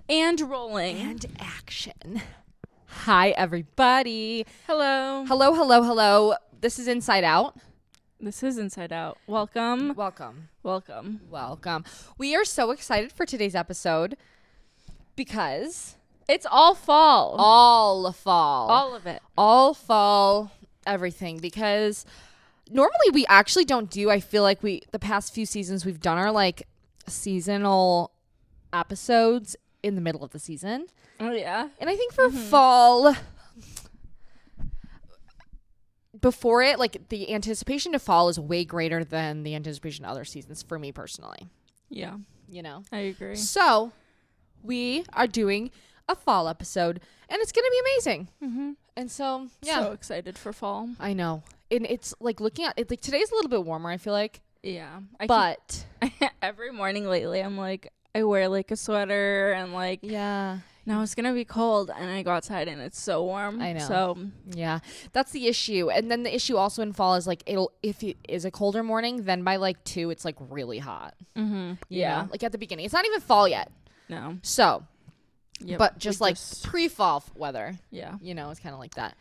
And rolling. And action. Hi, everybody. Hello. Hello. This is Inside Out. This is Inside Out. Welcome. Welcome. We are so excited for today's episode because It's all fall. all fall. All of it. All fall, everything. Because normally we actually don't do, I feel like the past few seasons we've done our like seasonal episodes in the middle of the season. Oh, yeah. And I think for fall, before it, like the anticipation to fall is way greater than the anticipation to other seasons for me personally. Yeah. You know? I agree. So we are doing a fall episode and it's going to be amazing. Mm-hmm. And so, yeah. So excited for fall. I know. And it's like looking at it, like today's a little bit warmer, I feel like. Yeah. But every morning lately, I'm like, I wear like a sweater and like, yeah. now it's going to be cold. And I go outside and it's so warm. I know. So, yeah, that's the issue. And then the issue also in fall is like if it is a colder morning, then by like 2, it's like really hot. You yeah. know? Like at the beginning. It's not even fall yet. No. So, Yep. but just like pre-fall weather, yeah. you know, it's kind of like that.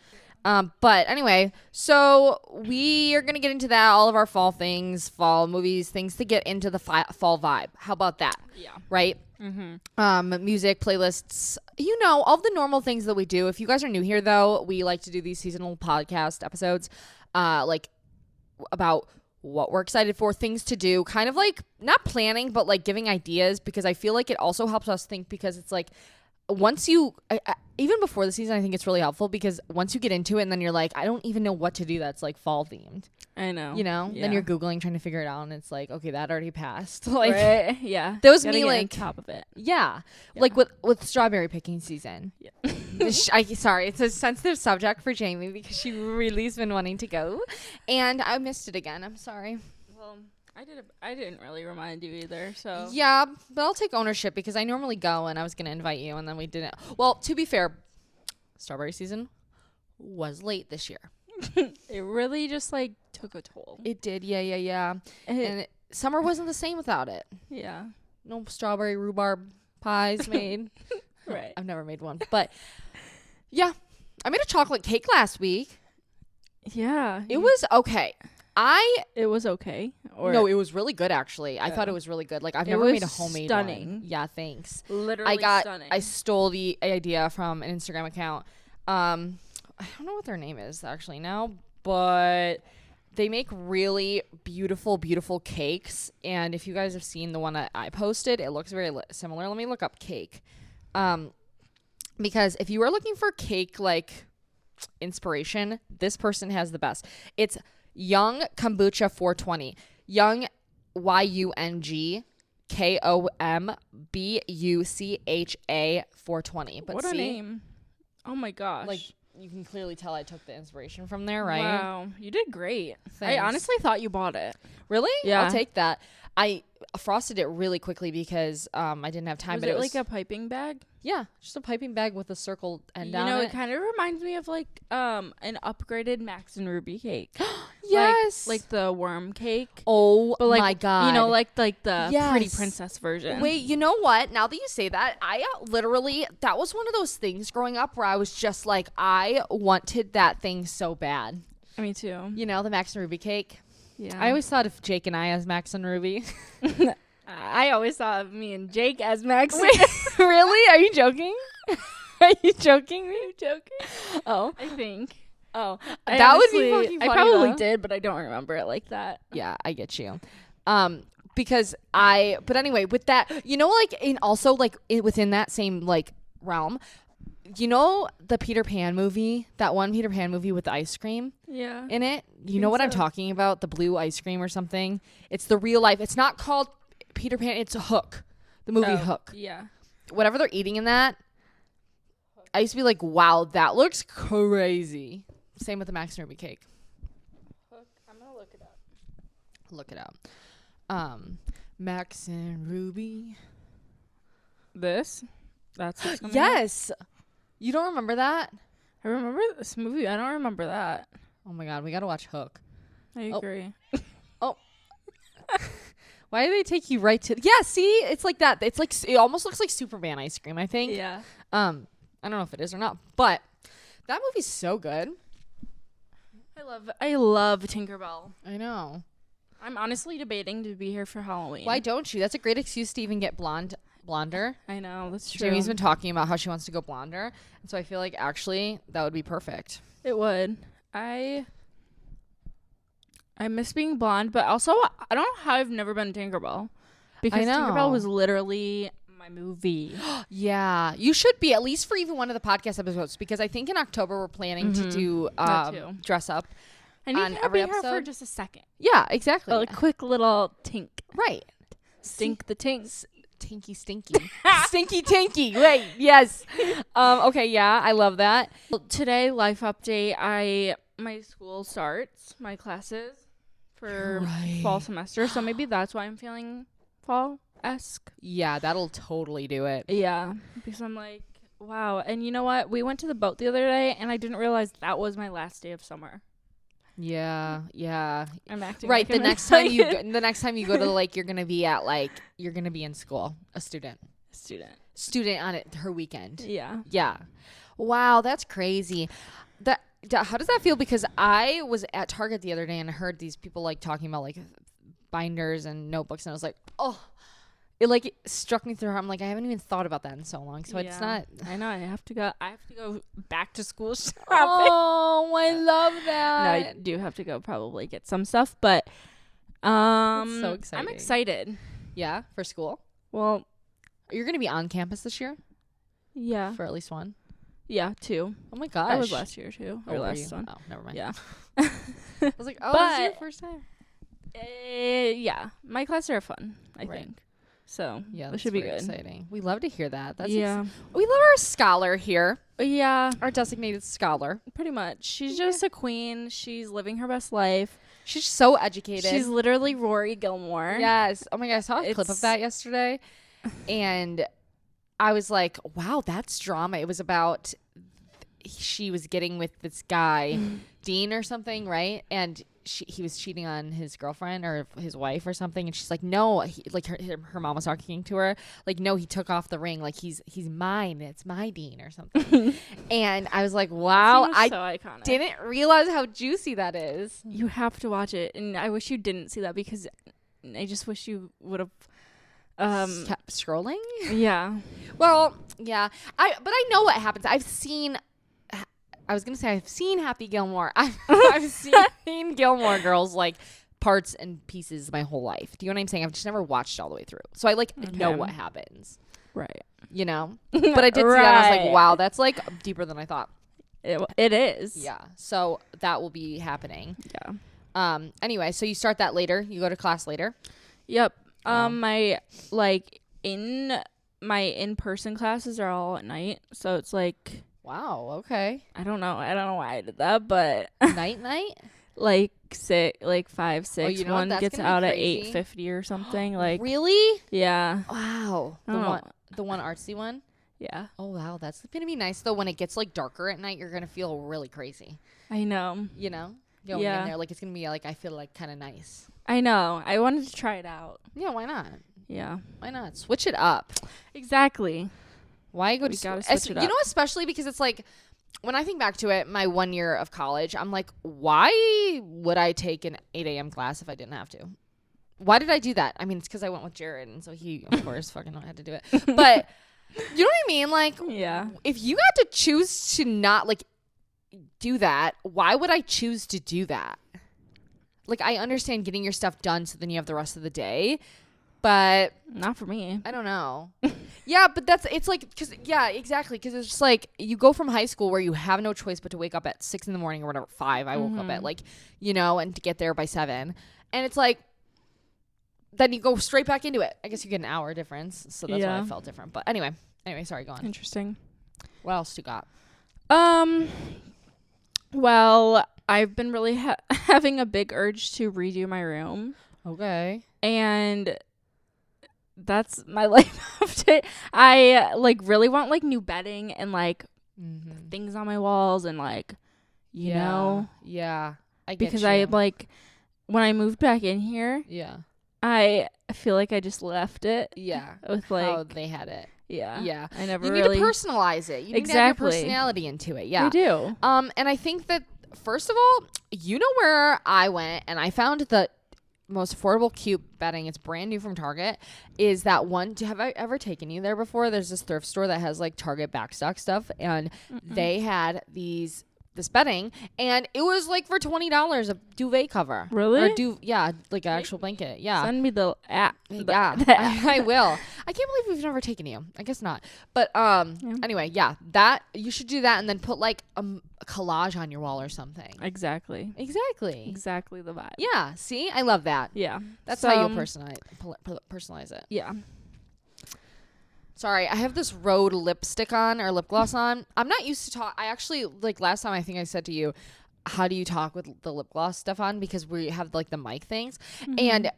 But anyway, so we are going to get into that, all of our fall things, fall movies, things to get into the fall vibe. How about that? Yeah. Right? Music, playlists, you know, all the normal things that we do. If you guys are new here, though, we like to do these seasonal podcast episodes, like about what we're excited for, things to do, kind of like not planning, but like giving ideas, because I feel like it also helps us think, because it's like once you, even before the season, I think it's really helpful, because once you get into it and then you're like, I don't even know what to do that's like fall themed. I know. You know? Yeah. Then you're Googling trying to figure it out and it's like, okay, that already passed. Like, right? Yeah. that was Gotta me get on like top of it. Yeah. Like with strawberry picking season. Yeah. Sorry, it's a sensitive subject for Jamie because she really's been wanting to go, and I missed it again. I'm sorry. Well, I didn't really remind you either. So Yeah, but I'll take ownership because I normally go and I was gonna invite you and then we didn't. Well, to be fair, strawberry season was late this year. it really just like took a toll. It did, yeah. And summer wasn't the same without it. Yeah. No strawberry rhubarb pies made. Right. I've never made one, but yeah, I made a chocolate cake last week. Yeah. It was okay. It was okay. Or No, it was really good actually. I thought it was really good. Like I've never was made a homemade stunning. one. Yeah, thanks. literally stunning. I stole the idea from an Instagram account. I don't know what their name is actually now, but they make really beautiful cakes. And if you guys have seen the one that I posted, it looks very similar. Let me look up cake. Because if you are looking for cake like inspiration, this person has the best. It's Young Kombucha 420. Young YUNG KOMBUCHA 420. But what see, a name. Oh my gosh. like you can clearly tell I took the inspiration from there, right? Wow. You did great. Thanks. I honestly thought you bought it. Really? Yeah. I'll take that. I frosted it really quickly because I didn't have time. Was but it like a piping bag? Yeah, just a piping bag with a circle end You down know, it. it kind of reminds me of like an upgraded Max and Ruby cake. Yes. Like the worm cake. Oh But like, my god. you know, like the Pretty Yes. Princess version. Wait, you know what? Now that you say that, I literally, that was one of those things growing up where I was just like, I wanted that thing so bad. Me too. You know, the Max and Ruby cake. Yeah. I always thought of Jake and I as Max and Ruby. I always thought of me and Jake as Max. Really? Are you joking? Are you joking me? joking? Oh. I think. Oh. I That would honestly- be fucking funny. I probably though. did, but I don't remember it like that. Yeah, I get you. But anyway, with that, you know, like, in also, like, within that same, like, realm, you know the Peter Pan movie, that one Peter Pan movie with the ice cream Yeah. in it? You know what I'm talking about? The blue ice cream or something? It's the real life. It's not called Peter Pan. It's Hook. The movie Hook. Yeah. Whatever they're eating in that, I used to be like, wow, that looks crazy. Same with the Max and Ruby cake. Hook. I'm gonna look it up. Look it up. Max and Ruby. That's what's coming up? Yes. You don't remember that? I remember this movie. I don't remember that. Oh my god, we gotta watch Hook. I agree. Why do they take you right to? Yeah, see, it's like that. It's like it almost looks like Superman ice cream. I think. Yeah. I don't know if it is or not, but that movie's so good. I love Tinkerbell. I know. I'm honestly debating to be here for Halloween. Why don't you? That's a great excuse to even get blonder. I know, that's true. Jamie's been talking about how she wants to go blonder, and so I feel like actually that would be perfect. It would. I miss being blonde, but also I don't know how I've never been Tinkerbell. Because Tinkerbell was literally my movie. Yeah, you should be at least for even one of the podcast episodes, because I think in October we're planning to do dress up. I need on to every be here episode. for just a second. Yeah, exactly. A quick little tink. Right. Stink the tinks. Tinky stinky. Stinky tinky. Wait, yes. Okay, yeah, I love that. Well, today, life update, my school starts, my classes for fall semester, so maybe that's why I'm feeling fall-esque. Yeah, that'll totally do it. Yeah, because I'm like, wow. And you know what? We went to the boat the other day, and I didn't realize that was my last day of summer. Yeah. I'm acting right. Like The next time you go to the lake, you're gonna be in school, a student on it her weekend. Yeah. Wow, that's crazy. How does that feel? Because I was at Target the other day and I heard these people like talking about like binders and notebooks, and I was like, oh, it like struck me through her. I'm like, I haven't even thought about that in so long. So it's not. I know. I have to go back to school shopping. Oh, I love that. No, I do have to go probably get some stuff, but That's so exciting. I'm excited. Yeah, for school. Well, You're gonna be on campus this year yeah, for at least one. Yeah, 2. Oh my gosh. I was last year too, or were last you? one. Oh, never mind. Yeah. I was like, oh, this is your But- first time. Yeah, my classes are fun. I Right. think so. Yeah, it that's should be very good. exciting. We love to hear that. That's Yeah, we love our scholar here, yeah, our designated scholar. pretty much. She's just a queen. She's living her best life. She's so educated. She's literally Rory Gilmore. Yes. Oh my god, I saw a clip of It's- that yesterday, and I was like, wow, that's drama. It was about she was getting with this guy, Dean or something, right? And he was cheating on his girlfriend or his wife or something, and she's like, no, her mom was talking to her, like, no, he took off the ring, like he's mine, it's my Dean or something. And I was like, wow, Seems I so iconic. didn't realize how juicy that is. You have to watch it, and I wish you didn't see that because I just wish you would have. Kept scrolling. Yeah. Well, yeah, but I know what happens. I've seen Happy Gilmore. I've seen Gilmore Girls like parts and pieces my whole life. Do you know what I'm saying? I've just never watched it all the way through. So I know Okay. what happens, Right. you know? But I did see that and I was Right. like, wow, that's like deeper than I thought. It is. Yeah. So that will be happening. Yeah. Anyway, so you start that later. You go to class later. Yep. Wow. My in-person classes are all at night, so it's like Wow. Okay. I don't know why I did that, but night. like 5, 6. you know what? One That's gets gonna be out at crazy. 8:50 or something. Like Really? yeah, Wow. Oh. The one artsy one. yeah. Oh wow, that's gonna be nice though. When it gets like darker at night, you're gonna feel really crazy. I know. You know, going Yeah. in there, like it's gonna be like I feel like kind of nice. I know. I wanted to try it out. Yeah, why not? Yeah. Why not switch it up? Exactly. Why go We to gotta school? switch it You up. know, especially because it's like when I think back to it, my 1 year of college, I'm like, why would I take an 8 a.m. class if I didn't have to? Why did I do that? I mean, it's because I went with Jared, and so he, of course, fucking had to do it. But you know what I mean? Like, Yeah. if you had to choose to not like do that, why would I choose to do that? Like, I understand getting your stuff done so then you have the rest of the day, but Not for me. I don't know. Yeah, but it's like, exactly. Because it's just like you go from high school where you have no choice but to wake up at 6 a.m. or whatever, 5. I woke up at like, you know, and to get there by 7. And it's like, then you go straight back into it. I guess you get an hour difference. So that's why Yeah. I felt different. But anyway, sorry, go on. Interesting. What else you got? Well, I've been really having a big urge to redo my room, Okay. and that's my life update. I like really want like new bedding and like Mm-hmm. things on my walls and like you know, Yeah. I get because you. I like when I moved back in here, Yeah. I feel like I just left it. Yeah. With how they had it. Yeah. Yeah. I never You really need to personalize it. You need to add your personality into it. Yeah. I do. And I think that first of all, you know where I went and I found the most affordable cute bedding. It's brand new from Target. Is that one? Have I ever taken you there before? There's this thrift store that has like Target backstock stuff, and they had this bedding, and it was like for $20 a duvet cover. Really? Or like an actual blanket. Yeah. Send me the app. Yeah, I will. I can't believe we've never taken you. I guess not. But anyway, yeah, that you should do that, and then put like a collage on your wall or something. Exactly the vibe. Yeah. See, I love that. Yeah, That's how you personalize it. Yeah. Sorry, I have this Rhode lipstick on or lip gloss on. I'm not used to talk. I actually, like last time I think I said to you, how do you talk with the lip gloss stuff on? Because we have like the mic things. And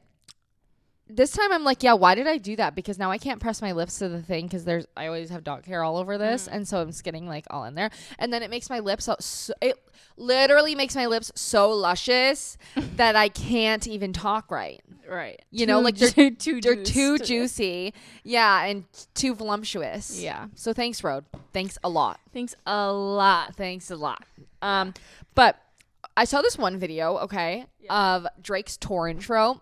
this time I'm like, yeah, why did I do that? Because now I can't press my lips to the thing because I always have dog hair all over this. And so I'm just getting like all in there. And then it makes my lips, it literally makes my lips so luscious that I can't even talk right. Right. You know, like they're too juiced. juicy. Yeah, and too voluptuous. Yeah. So thanks, Rhode. Thanks a lot. Thanks a lot. Thanks a lot. But I saw this one video, of Drake's tour intro.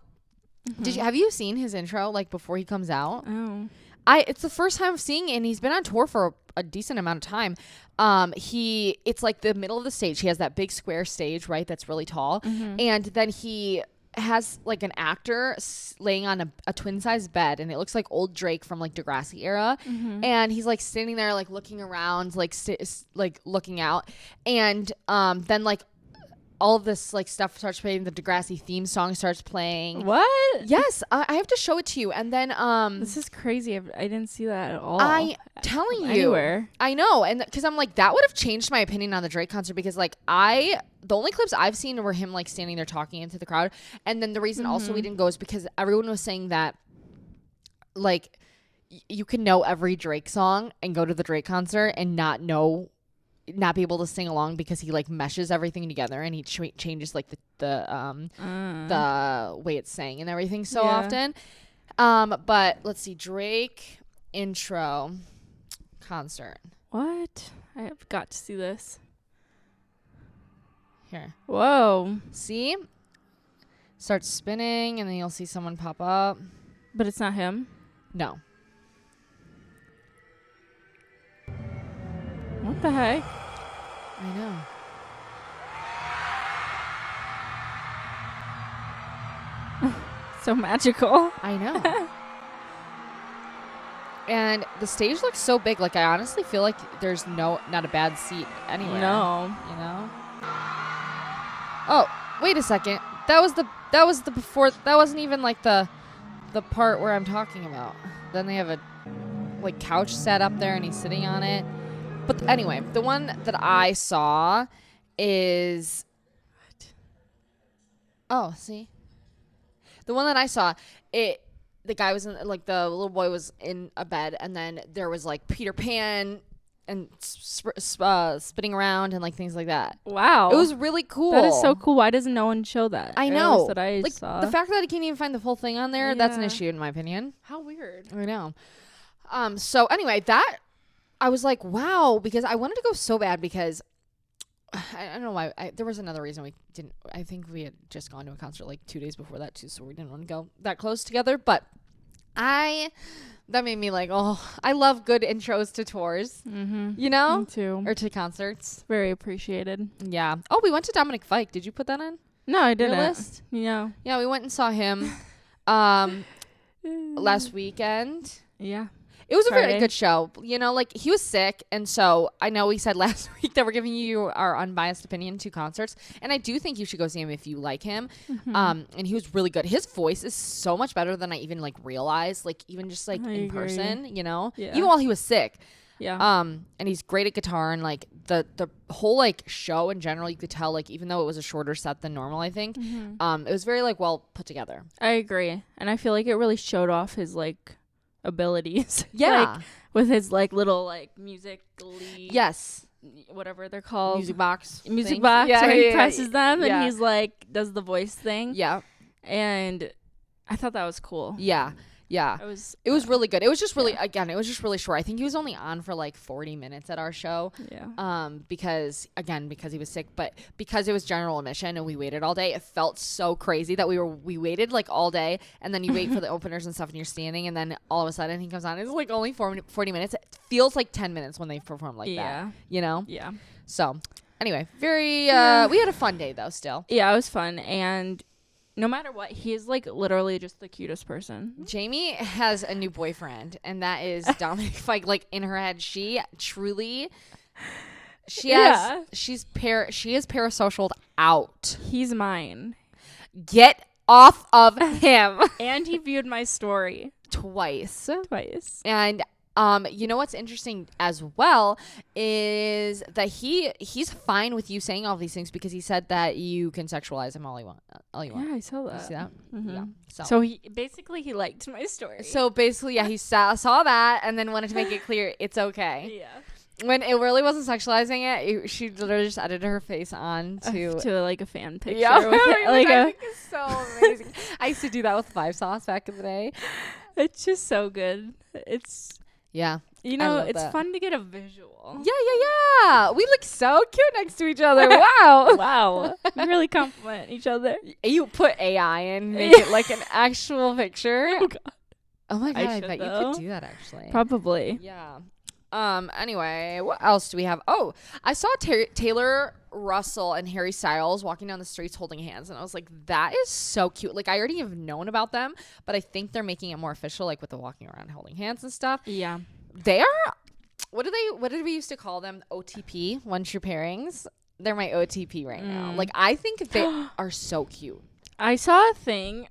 Have you seen his intro like before he comes out? Oh. It's the first time I'm seeing it, and he's been on tour for a decent amount of time. It's like the middle of the stage. He has that big square stage, right? That's really tall. And then he has like an actor laying on a twin size bed, and it looks like old Drake from like Degrassi era. And he's like standing there, like looking around, like looking out. And then like all of this like stuff starts playing. The Degrassi theme song starts playing. What? Yes, I have to show it to you. And then this is crazy. I didn't see that at all. I'm telling you, anywhere. I know, and because I'm like, that would have changed my opinion on the Drake concert, because like the only clips I've seen were him like standing there talking into the crowd. And then the reason also we didn't go is because everyone was saying that like you can know every Drake song and go to the Drake concert and not be able to sing along, because he like meshes everything together, and he changes like the way it's sang and everything so often. But let's see, Drake intro concert. What? I have got to see this. Here. Whoa. See? Starts spinning, and then you'll see someone pop up. But it's not him? No. What the heck? I know. So magical. I know. And the stage looks so big. Like, I honestly feel like there's not a bad seat anywhere. No. You know? Oh, wait a second. That was the before. That wasn't even like the part where I'm talking about. Then they have a like couch set up there, and he's sitting on it. But anyway, the one that I saw is. Oh, see? The one that I saw, the guy was in, like, the little boy was in a bed, and then there was like Peter Pan and spinning around and like things like that. Wow. It was really cool. That is so cool. Why doesn't no one show that? I know. That I like, saw. The fact that I can't even find the full thing on there, that's an issue in my opinion. How weird. I know. So anyway, that I was like, wow, because I wanted to go so bad, because I don't know why. There was another reason we didn't. I think we had just gone to a concert like 2 days before that too, so we didn't want to go that close together. But that made me like, oh, I love good intros to tours. You know, me too. Or to concerts. Very appreciated. Yeah. Oh, we went to Dominic Fike. Did you put that on? No, I didn't. Your list? Yeah. Yeah, we went and saw him last weekend. Yeah. It was a very good show. You know, like, he was sick, and so I know we said last week that we're giving you our unbiased opinion to concerts, and I do think you should go see him if you like him. And he was really good. His voice is so much better than I even like realized, like even just like in person, you know, even while he was sick. Yeah. And he's great at guitar, and like the whole like show in general, you could tell, like, even though it was a shorter set than normal, I think, it was very like well put together. I agree, and I feel like it really showed off his like abilities. Yeah. Like, with his like little like music.ly. Yes. Whatever they're called. Music box. Music things. box. Yeah, where yeah, he presses them, and yeah. he's like does the voice thing. Yeah. And I thought that was cool. Yeah. It was really good. It was just really it was just really short. I think he was only on for like 40 minutes at our show. Yeah. Because he was sick, but because it was general admission and we waited all day, it felt so crazy that we waited like all day, and then you wait for the openers and stuff and you're standing, and then all of a sudden he comes on. It's like only 40 minutes. It feels like 10 minutes when they perform like that. You know? Yeah. So anyway, we had a fun day though still. Yeah, it was fun, and no matter what, he is like literally just the cutest person. Jamie has a new boyfriend, and that is Dominic Fike. Like in her head, she is parasocialed out. He's mine. Get off of him. And he viewed my story twice. And you know what's interesting as well is that he's fine with you saying all these things because he said that you can sexualize him all you want. Yeah, I saw that. You see that? Mm-hmm. Yeah. So he liked my story. So basically, he saw that and then wanted to make it clear it's okay. Yeah. When it really wasn't sexualizing it, she literally just edited her face on to like a fan picture. Yeah, with it, like I think it's so amazing. I used to do that with Five Sauce back in the day. It's just so good. It's it's fun to get a visual. Yeah. We look so cute next to each other. Wow. Wow. We really compliment each other. You put AI in, make it like an actual picture. Oh my god, I bet you could do that actually. Probably. Yeah. Anyway, what else do we have? Oh, I saw Taylor Russell and Harry Styles walking down the streets holding hands, and I was like, that is so cute. Like, I already have known about them, but I think they're making it more official, like with the walking around holding hands and stuff. Yeah. They are, what did we used to call them? OTP, one true pairings. They're my OTP right now. Like, I think they are so cute. I saw a thing.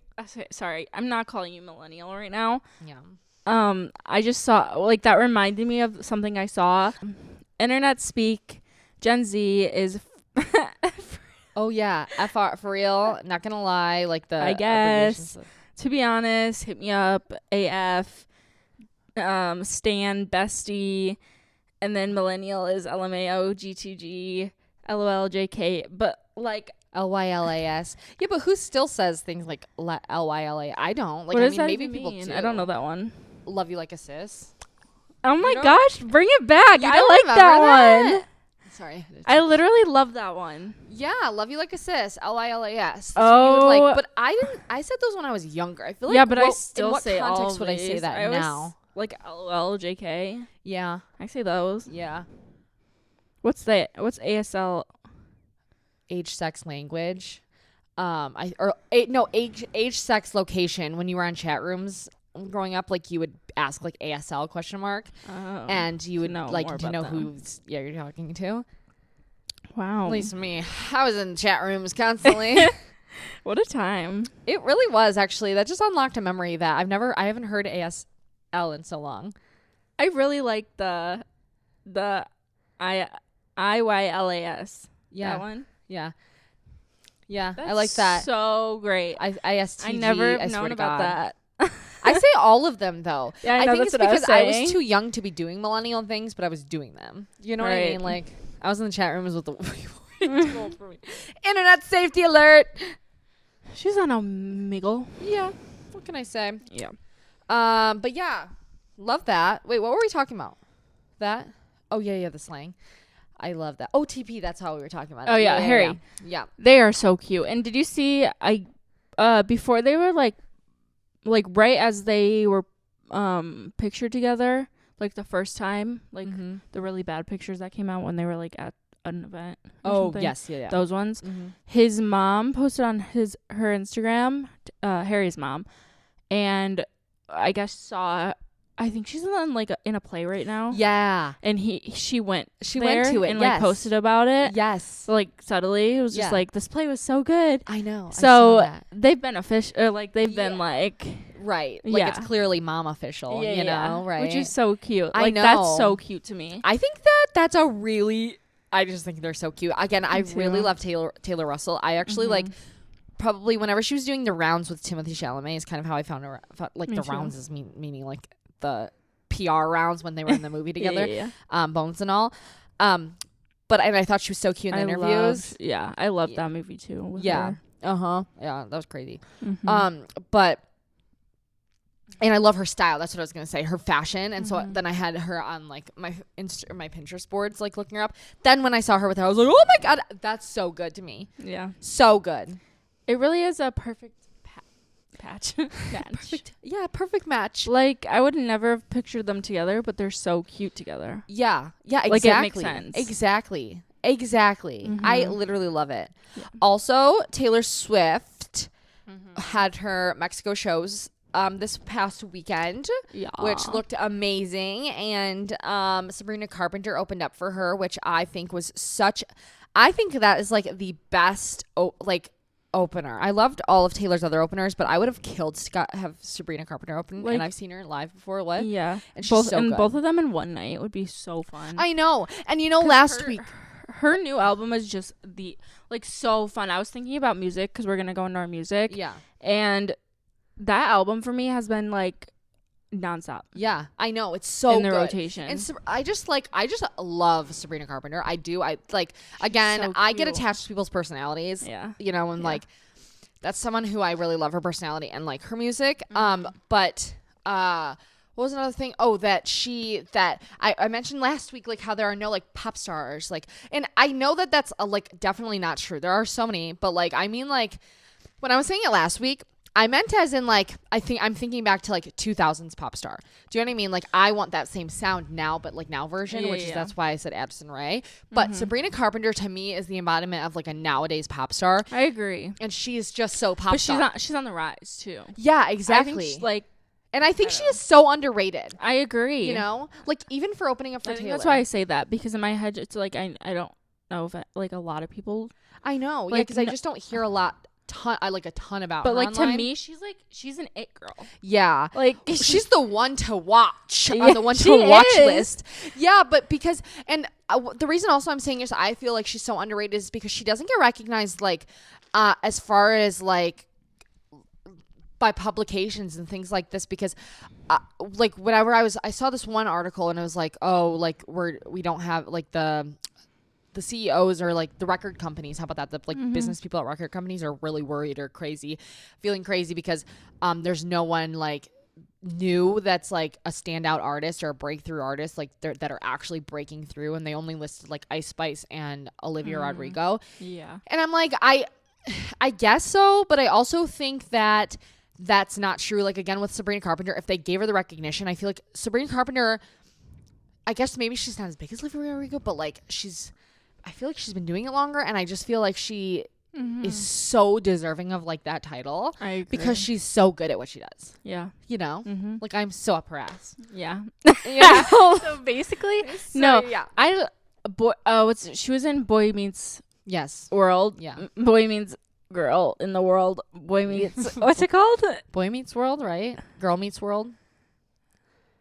Sorry, I'm not calling you millennial right now. Yeah. I just saw, like, that reminded me of something I saw. Internet speak, Gen Z is oh yeah, FR for real. Not gonna lie, like the I guess to be honest, hit me up, AF, Stan, bestie, and then millennial is LMAO, G2G, LOL, JK, but like LYLAS. Yeah, but who still says things like LYLA? I don't. Like, what does that maybe even people mean? do. I don't know that one. Love you like a sis. Oh my gosh, bring it back. I like that one. Sorry. I literally love that one. Yeah, love you like a sis. LYLAS. Oh. But I said those when I was younger. I feel like but I still say all of context would I say these? that now? Like LOL, JK. Yeah. I say those. Yeah. What's that? What's ASL? Age, sex, language. Age, sex, location. When you were on chat rooms growing up, like you would ask like ASL ? And you would like to know who you're talking to. Wow. At least me. I was in chat rooms constantly. What a time. It really was, actually. That just unlocked a memory that I haven't heard ASL in so long. I really like the IYLAS. Yeah. That one. Yeah. Yeah. That's I like that. So great. ISTG. I never known about that. I say all of them though. Yeah, I know, think that's it's what I was because I saying. was too young to be doing millennial things, but I was doing them. You know what I mean? Like, I was in the chat rooms with the too old for me. Internet safety alert. She's on Omegle. Yeah. What can I say? Yeah. But yeah, love that. Wait, what were we talking about? That? Oh yeah, the slang. I love that. OTP. That's how we were talking about it. Oh yeah, Harry. Yeah. They are so cute. And did you see? Before they were like right as they were pictured together, like the first time, like the really bad pictures that came out when they were like at an event. Yes, yeah. Those ones. His mom posted on her Instagram, Harry's mom, and I guess I think she's in a play right now. Yeah. And she went to it and like posted about it. Yes. So, like subtly, it was just like, this play was so good. I know. So they've been official, like they've been like right. Like it's clearly mom official, you know, right? Which is so cute. I know. That's so cute to me. I think that's a really, I just think they're so cute. Again, I really love Taylor Russell. I actually like probably whenever she was doing the rounds with Timothée Chalamet is kind of how I found her. Like the rounds is meaning like the PR rounds when they were in the movie together, Bones and all. But I thought she was so cute in the interviews. I loved that movie too. Yeah. Her. Yeah, that was crazy. Mm-hmm. But And I love her style. That's what I was gonna say. Her fashion. And so then I had her on like my Pinterest boards, like looking her up. Then when I saw her with her, I was like, oh my god, that's so good to me. Yeah. So good. It really is a perfect patch. Perfect. Yeah, perfect match. Like I would never have pictured them together, but they're so cute together. Yeah. Yeah. Exactly. Like it makes sense. Exactly. I literally love it. Yeah. Also, Taylor Swift had her Mexico shows this past weekend, which looked amazing, and Sabrina Carpenter opened up for her, which I think was I think that is like the best opener. I loved all of Taylor's other openers, but I would have killed have Sabrina Carpenter open, and I've seen her live before. Yeah, and she's so good. Both of them in one night would be so fun. I know, and last week her new album is just so fun. I was thinking about music because we're gonna go into our music. Yeah, and that album for me has been like nonstop. Yeah, I know, it's so in the good. rotation. And I just love Sabrina Carpenter. I do. I again, so I get attached to people's personalities. Yeah, and like that's someone who I really love her personality and like her music. But what was another thing? Oh, that I mentioned last week, like how there are no like pop stars, like, and I know that that's definitely not true. There are so many, but like I mean, like when I was saying it last week, I meant as in like I'm thinking back to like 2000s pop star. Do you know what I mean? Like I want that same sound now, but like now version, which is that's why I said Addison Rae. But Sabrina Carpenter to me is the embodiment of like a nowadays pop star. I agree, and she's just so pop star. But she's on the rise too. Yeah, exactly. I think she is so underrated. I agree. Like even for opening up for Taylor. That's why I say that, because in my head it's like I don't know if like a lot of people. I know, because I just don't hear a ton about but her like online. To me she's an it girl. Yeah, like she's the one to watch on the one to watch list. Yeah, but because the reason also I'm saying is I feel like she's so underrated is because she doesn't get recognized like as far as like by publications and things like this, because like whenever I saw this one article and it was like, oh, like we don't have like the CEOs or like the record companies, how about that? The like business people at record companies are really worried or feeling crazy because there's no one like new that's like a standout artist or a breakthrough artist like that are actually breaking through, and they only listed like Ice Spice and Olivia Rodrigo. Yeah. And I'm like, I guess so, but I also think that that's not true. Like again with Sabrina Carpenter, if they gave her the recognition, I feel like Sabrina Carpenter, I guess maybe she's not as big as Olivia Rodrigo, but like I feel like she's been doing it longer, and I just feel like she is so deserving of like that title. I agree. Because she's so good at what she does. Yeah. Like I'm so up her ass. Yeah. Yeah. So basically, she was in Boy Meets World. Yeah. Boy Meets Girl in the World. Boy Meets what's it called? Boy Meets World, right? Girl Meets World.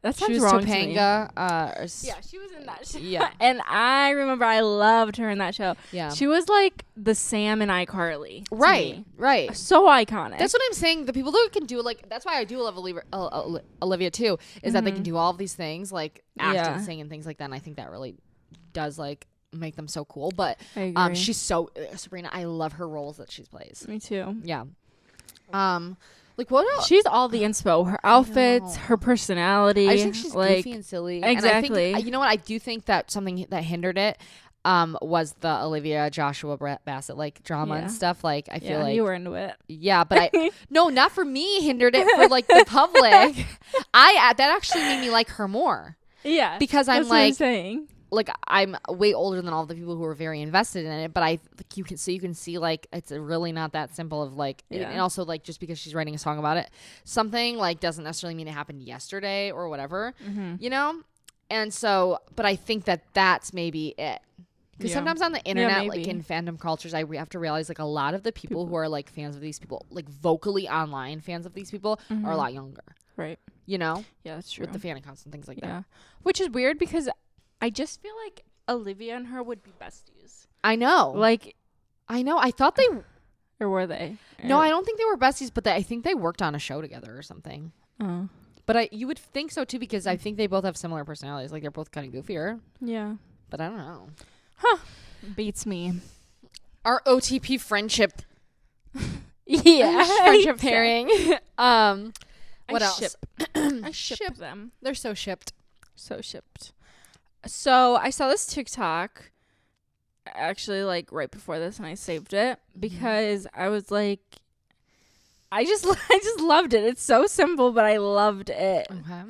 That sounds she was wrong Topanga. Yeah, she was in that show. Yeah. And I remember I loved her in that show. Yeah. She was like the Sam in iCarly. Right. Right. So iconic. That's what I'm saying. The people that can do like, that's why I do love Olivia too, is that they can do all of these things like act and sing and things like that. And I think that really does like make them so cool. But she's so Sabrina, I love her roles that she plays. Me too. Yeah. Like what else? She's all the inspo. Her outfits, her personality. I think she's goofy and silly. Exactly. And I think, you know what? I do think that something that hindered it was the Olivia Joshua Bassett like drama and stuff. Like I feel like you were into it. Yeah, but no, not for me. Hindered it for like the public. That actually made me like her more. Yeah, because I'm that's what I'm saying. Like I'm way older than all the people who are very invested in it, but you can see like it's really not that simple of like, and also like just because she's writing a song about it, something like doesn't necessarily mean it happened yesterday or whatever, and so, but I think that that's maybe it. Because sometimes on the internet, like in fandom cultures, I have to realize like a lot of the people who are like fans of these people, like vocally online fans of these people, are a lot younger, right? Yeah, that's true. With the fan accounts and things like that, which is weird because I just feel like Olivia and her would be besties. I know. Like, I know. I thought they... Or were they? No, I don't think they were besties, but I think they worked on a show together or something. Oh. But you would think so, too, because I think they both have similar personalities. Like, they're both kind of goofier. Yeah. But I don't know. Huh. Beats me. Our OTP friendship... friendship pairing. What else? I ship them. They're so shipped. So shipped. So I saw this TikTok actually like right before this, and I saved it because I was like, I just loved it. It's so simple, but I loved it. Okay.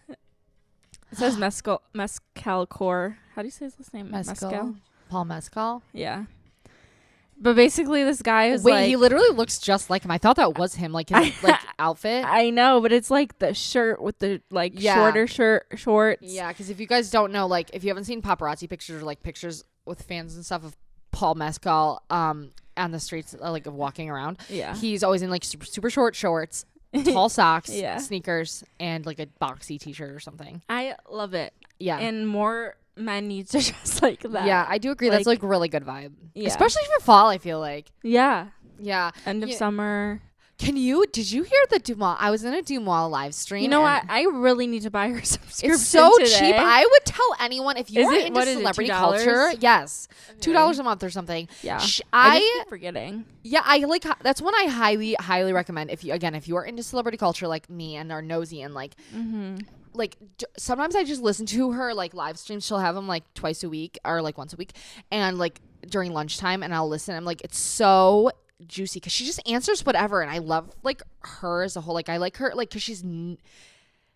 It says Mescal Core. How do you say his last name? Mescal. Paul Mescal. Yeah. But basically, this guy is Wait, he literally looks just like him. I thought that was him, like his like outfit. I know, but it's like the shirt with the like shorter shorts. Yeah, because if you guys don't know, like if you haven't seen paparazzi pictures or like pictures with fans and stuff of Paul Mescal on the streets, like walking around, he's always in like super short shorts, tall socks, sneakers, and like a boxy t-shirt or something. I love it. Yeah, and more men need to dress like that. Yeah, I do agree. That's like really good vibe. Yeah. Especially for fall, I feel like. Yeah. Yeah. End of summer. Did you hear the DeuxMoi? I was in a DeuxMoi live stream. You know what? I really need to buy her subscription. It's so today. cheap. I would tell anyone if you are into celebrity culture. Yes. Okay. $2 a month or something. Yeah. I just keep forgetting. Yeah, I like that's one I highly recommend if you are into celebrity culture like me and are nosy and like like sometimes I just listen to her like live streams. She'll have them like twice a week or like once a week and like during lunchtime, and I'll listen. I'm like, it's so juicy because she just answers whatever, and I love like her as a whole. Like I like her like because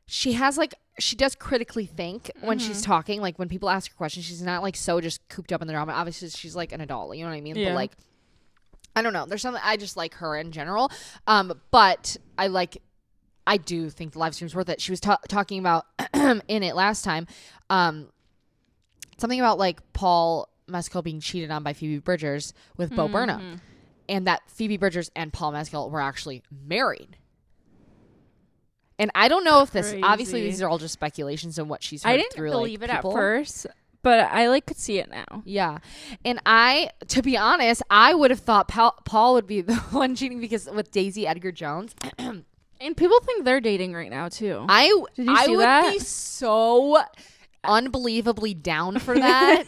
she has like she does critically think when she's talking. Like when people ask her questions, she's not like so just cooped up in the drama. Obviously, she's like an adult. You know what I mean? Yeah. But like I don't know. There's something I just like her in general. But I do think the live stream's worth it. She was talking about in it last time, something about like Paul Mescal being cheated on by Phoebe Bridgers with Bo Burnham, and that Phoebe Bridgers and Paul Mescal were actually married. And I don't know if this. Obviously, these are all just speculations and what she's heard. I didn't through, believe like, it people. at first, but I like could see it now. Yeah, and to be honest, I would have thought Paul would be the one cheating because with Daisy Edgar Jones. And people think they're dating right now too. I would be so unbelievably down for that.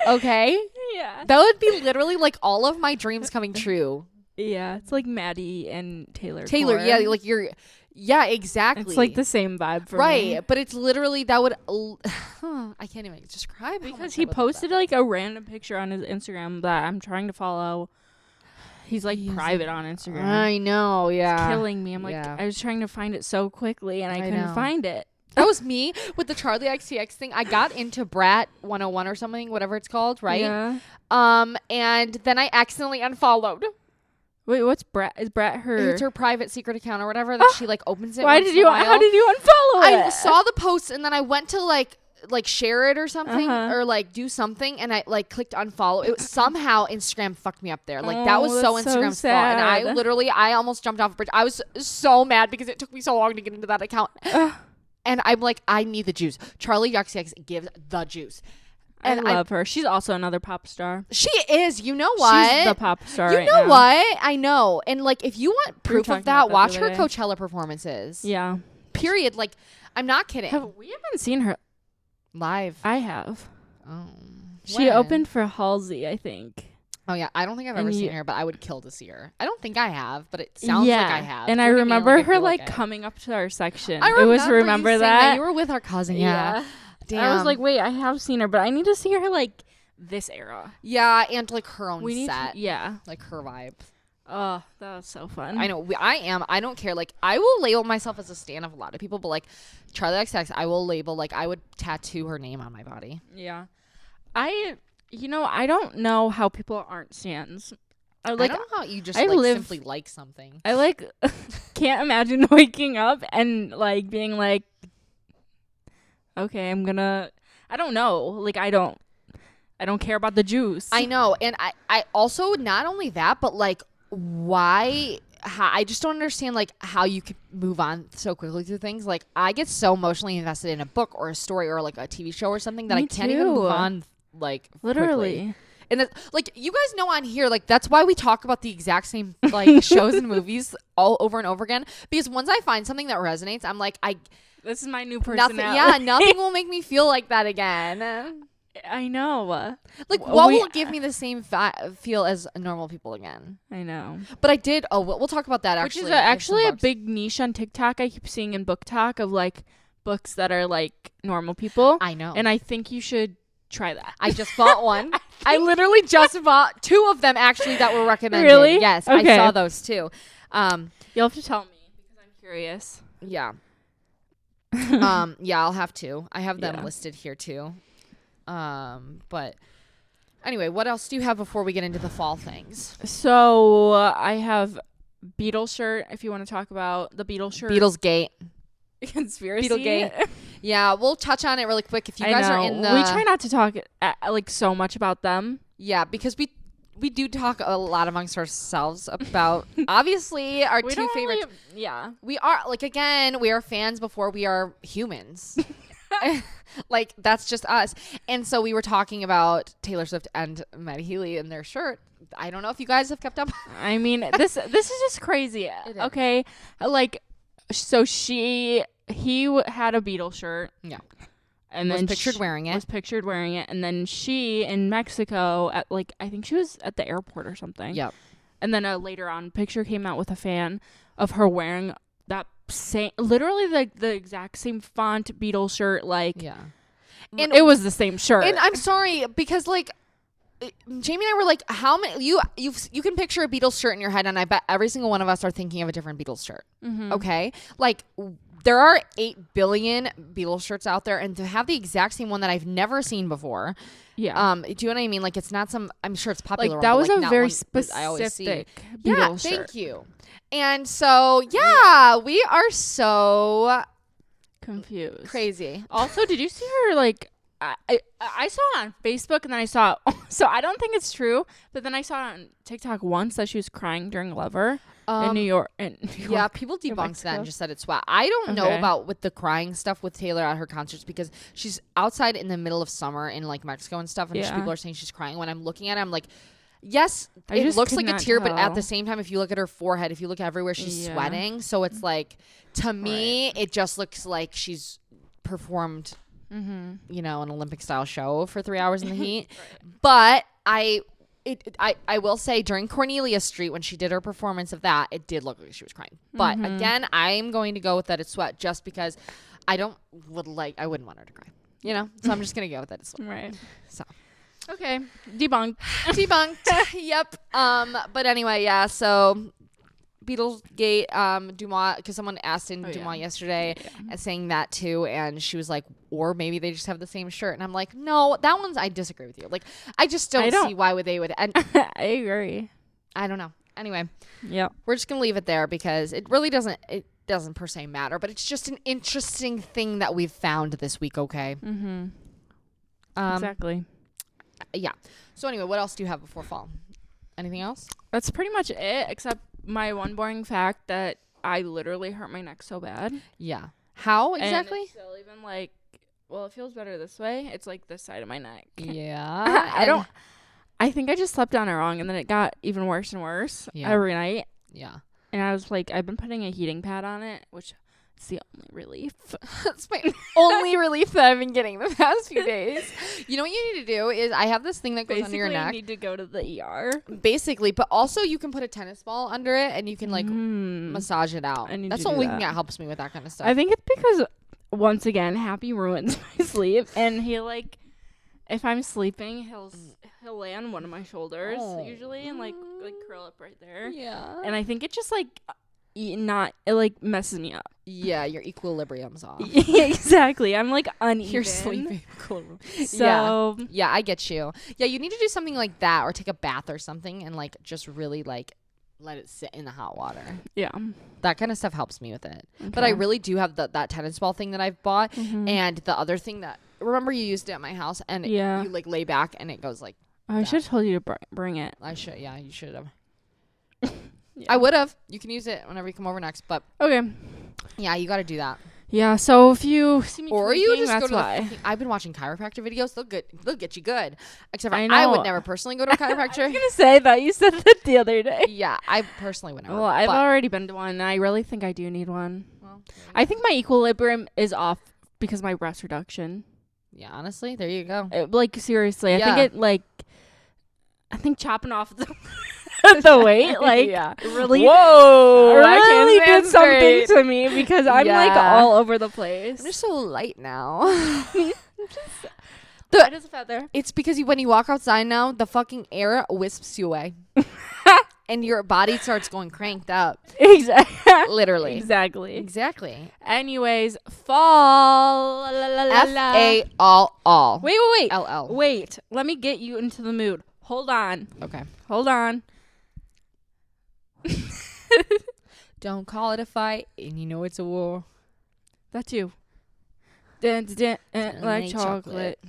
Okay? Yeah. That would be literally like all of my dreams coming true. Yeah, it's like Maddie and Taylor. Yeah, like exactly. It's like the same vibe for me. Right, but it's literally that would I can't even describe because he posted like a random picture on his Instagram that I'm trying to follow. He's like private on Instagram. I know, yeah. It's killing me. I'm like, I was trying to find it so quickly and I couldn't find it. That was me with the Charlie XCX thing. I got into Brat 101 or something, whatever it's called, right? Yeah. And then I accidentally unfollowed. Wait, what's Brat? Is Brat her? It's her private secret account or whatever that she like opens it. How did you unfollow it? I saw the post and then I went to like share it or something or like do something and I like clicked unfollow. It was somehow Instagram fucked me up there. Like that was so Instagram's fault. And I almost jumped off a bridge. I was so mad because it took me so long to get into that account. And I'm like, I need the juice. Charlie XCX gives the juice. And I love her. She's also another pop star. She is. You know what? She's the pop star. You know what? I know. And like, if you want proof of that, watch her Coachella performances. Yeah. Period. Like, I'm not kidding. We haven't seen her live. I have. Oh. She opened for Halsey, I think. Oh yeah, I don't think I've ever seen her, but I would kill to see her. I don't think I have, but it sounds like I have. And I remember her like coming up to our section. Remember that? You were with our cousin. Yeah. Damn. I was like, wait, I have seen her, but I need to see her like this era. Yeah, and like her own set. Like her vibe. Oh, that was so fun. I know. I don't care. Like, I will label myself as a stan of a lot of people, but like Charli XCX, I will label, like, I would tattoo her name on my body. Yeah. I don't know how people aren't stans. I don't know how you just simply like something. I like can't imagine waking up and like being like, okay, I don't know. Like, I don't care about the juice. I know. And I also, not only that, but like, why I just don't understand like how you could move on so quickly through things. Like, I get so emotionally invested in a book or a story or like a TV show or something that I can't even move on like literally quickly. And that's, like, you guys know on here, like, that's why we talk about the exact same like shows and movies all over and over again, because once I find something that resonates, I'm like, this is my new personality. Nothing will make me feel like that again. I know. Like, W- what we- will give me the same feel as normal people again? I know. But I did. Oh, we'll talk about that. Which Actually, is I have actually some a books. big niche on TikTok. I keep seeing in Book Talk of like books that are like normal people. I know. And I think you should try that. I just bought one. I literally just bought 2 of them actually that were recommended. Really? Yes, Okay. I saw those too. You'll have to tell me because I'm curious. Yeah. Yeah, I'll have to. I have them Yeah. listed here too. But anyway, what else do you have before we get into the fall things? So I have Beatles shirt. If you want to talk about the Beatles shirt, Beatles Gate. conspiracy. Beetlegate. Yeah, we'll touch on it really quick. If you I guys know. are in the, we try not to talk like so much about them. yeah, because we do talk a lot amongst ourselves about obviously our We 2 don't favorites. really- yeah. We are like, again, we are fans before we are humans. Like, that's just us. And so we were talking about Taylor Swift and Maddie Healy and their shirt. I don't know if you guys have kept up. I mean, this is just crazy. is. Okay, like, so he had a Beatles shirt. Yeah. And Was then pictured wearing it. Was pictured wearing it, and then she in Mexico at like I think she was at the airport or something. Yep. And then later on, picture came out with a fan of her wearing that same, literally the exact same font Beatles shirt. Like, Yeah. and it was the same shirt. And I'm sorry because like Jamie and I were like, how many you can picture a Beatles shirt in your head, and I bet every single one of us are thinking of a different Beatles shirt. Mhm. Okay, like there are 8 billion Beatles shirts out there, and to have the exact same one that I've never seen before. Yeah. Do you know what I mean? Like, it's not some. I'm sure it's popular. Like that one, was but, like, a not very one that I always see. specific Yeah, Beatles thank shirt. you. And so yeah, we are so Confused. crazy. Also, did you see her like? I saw it on Facebook and then I saw so I don't think it's true, but then I saw it on TikTok once that she was crying during Lover in New York. Yeah, people debunked that Mexico. and just said it's swag. I don't know Okay. about with the crying stuff with Taylor at her concerts because she's outside in the middle of summer in like Mexico and stuff, and Yeah. people are saying she's crying. When I'm looking at it, I'm like, yes, I it just looks could like a not tear, but at tell. the same time, if you look at her forehead, if you look everywhere, she's Yeah. sweating. So it's like, to me, it just looks like she's performed, you know, an Olympic style show for 3 hours in the heat. But I will say during Cornelia Street when she did her performance of that, it did look like she was crying. But again, I'm going to go with that it's sweat just because I wouldn't want her to cry. You know? So I'm just gonna go with that it's sweat. Right. So Okay. Debunked. debunked. Yep. But anyway, yeah, so Beatles Gate, Dumas, because someone asked in Oh, Dumas yeah. yesterday saying that too, and she was like, or maybe they just have the same shirt, and I'm like, no, that one's, I disagree with you. Like, I just don't see why they would, and I agree. I don't know. Anyway, Yep. we're just gonna leave it there because it really doesn't per se matter, but it's just an interesting thing that we've found this week. Okay. Mm-hmm. Um, Exactly. Yeah. So anyway, what else do you have before fall? Anything else? That's pretty much it, except my one boring fact that I literally hurt my neck so bad. Yeah. How And exactly? it's still even like, well, it feels better this way. It's like this side of my neck. Yeah. I think I just slept on it wrong, and then it got even worse and worse Yeah. every night. Yeah. And I was like, I've been putting a heating pad on it, which is the only relief. That's my only relief that I've been getting the past few days. You know what you need to do is I have this thing that goes under your Basically, I neck. need to go to the ER. Basically, but also you can put a tennis ball under it and you can like massage it out. I need That's to the do only thing that. that helps me with that kind of stuff. I think it's because, once again, Happy ruins my sleep, and he like, if I'm sleeping, he'll lay on one of my shoulders usually, and like curl up right there. Yeah. And I think it just like it like messes me up. Yeah, your equilibrium's off. Yeah, exactly. I'm like uneven. Your sleeping equilibrium. So Yeah, I get you. Yeah, you need to do something like that or take a bath or something and like just really like let it sit in the hot water. yeah. That kind of stuff helps me with it. But I Okay. really do have that tennis ball thing that I've bought. Mhm. And the other thing that, remember you used it at my house and Yeah. you like lay back and it goes like, I should have told you to bring it. you should have. Yeah. I would have. You can use it whenever you come over next. But Okay. yeah, you got to do that. Yeah. So if you see me Or tweaking, you just that's go to why. the fucking, I've been watching chiropractor videos. They'll get you good. Except for I I would know. never personally go to a I was chiropractor. gonna say that you said that the other day. Yeah, I personally would never. Well, I've but- already been to one, and I really think I do need one. well, I think my equilibrium is off because of my breast reduction. Yeah, honestly, there you go. Like seriously, Yeah. I think chopping off the the weight really Whoa, really did something to me because I'm like Yeah. all over the place. I'm just so light now. Light as a feather. It's because when you walk outside now, the fucking air wisps you away. And your body starts going cranked up. Exactly. Literally. Exactly. Exactly. Anyways, fall. La, la, la, la, la. F-A-L-L. Wait. L-L. Wait. Let me get you into the mood. Hold on. Okay. Hold on. Don't call it a fight, and you know it's a war. That too. Dun, dun, dun, like Like chocolate.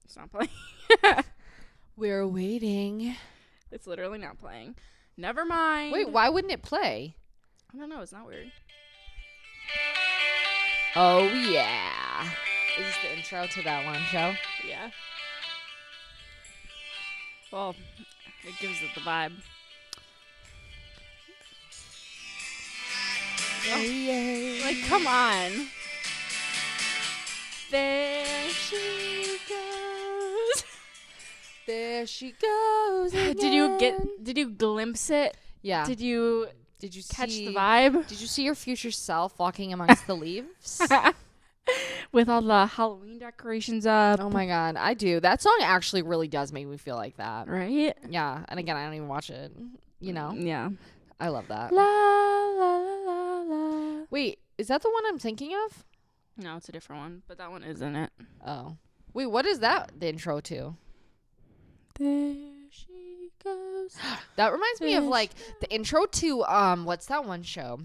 It's not playing. We're waiting. It's literally not playing. Never mind. Wait, why wouldn't it play? I don't know. It's not weird. Oh, yeah. Is this the intro to that one show? Yeah. Well, it gives it the vibe. Yeah. Like, come on. There she goes. There she goes again. Did you glimpse it? Yeah. Did you catch the vibe? Did you see your future self walking amongst the leaves? With all the Halloween decorations up. Oh my god, I do. That song actually really does make me feel like that. Right? Yeah, and again, I don't even watch it. You know? Yeah. I love that. La la la la la. Wait, is that the one I'm thinking of? No, it's a different one, but that one isn't it. Oh. Wait, what is that the intro to? There she goes. That reminds me of like the intro to what's that one show?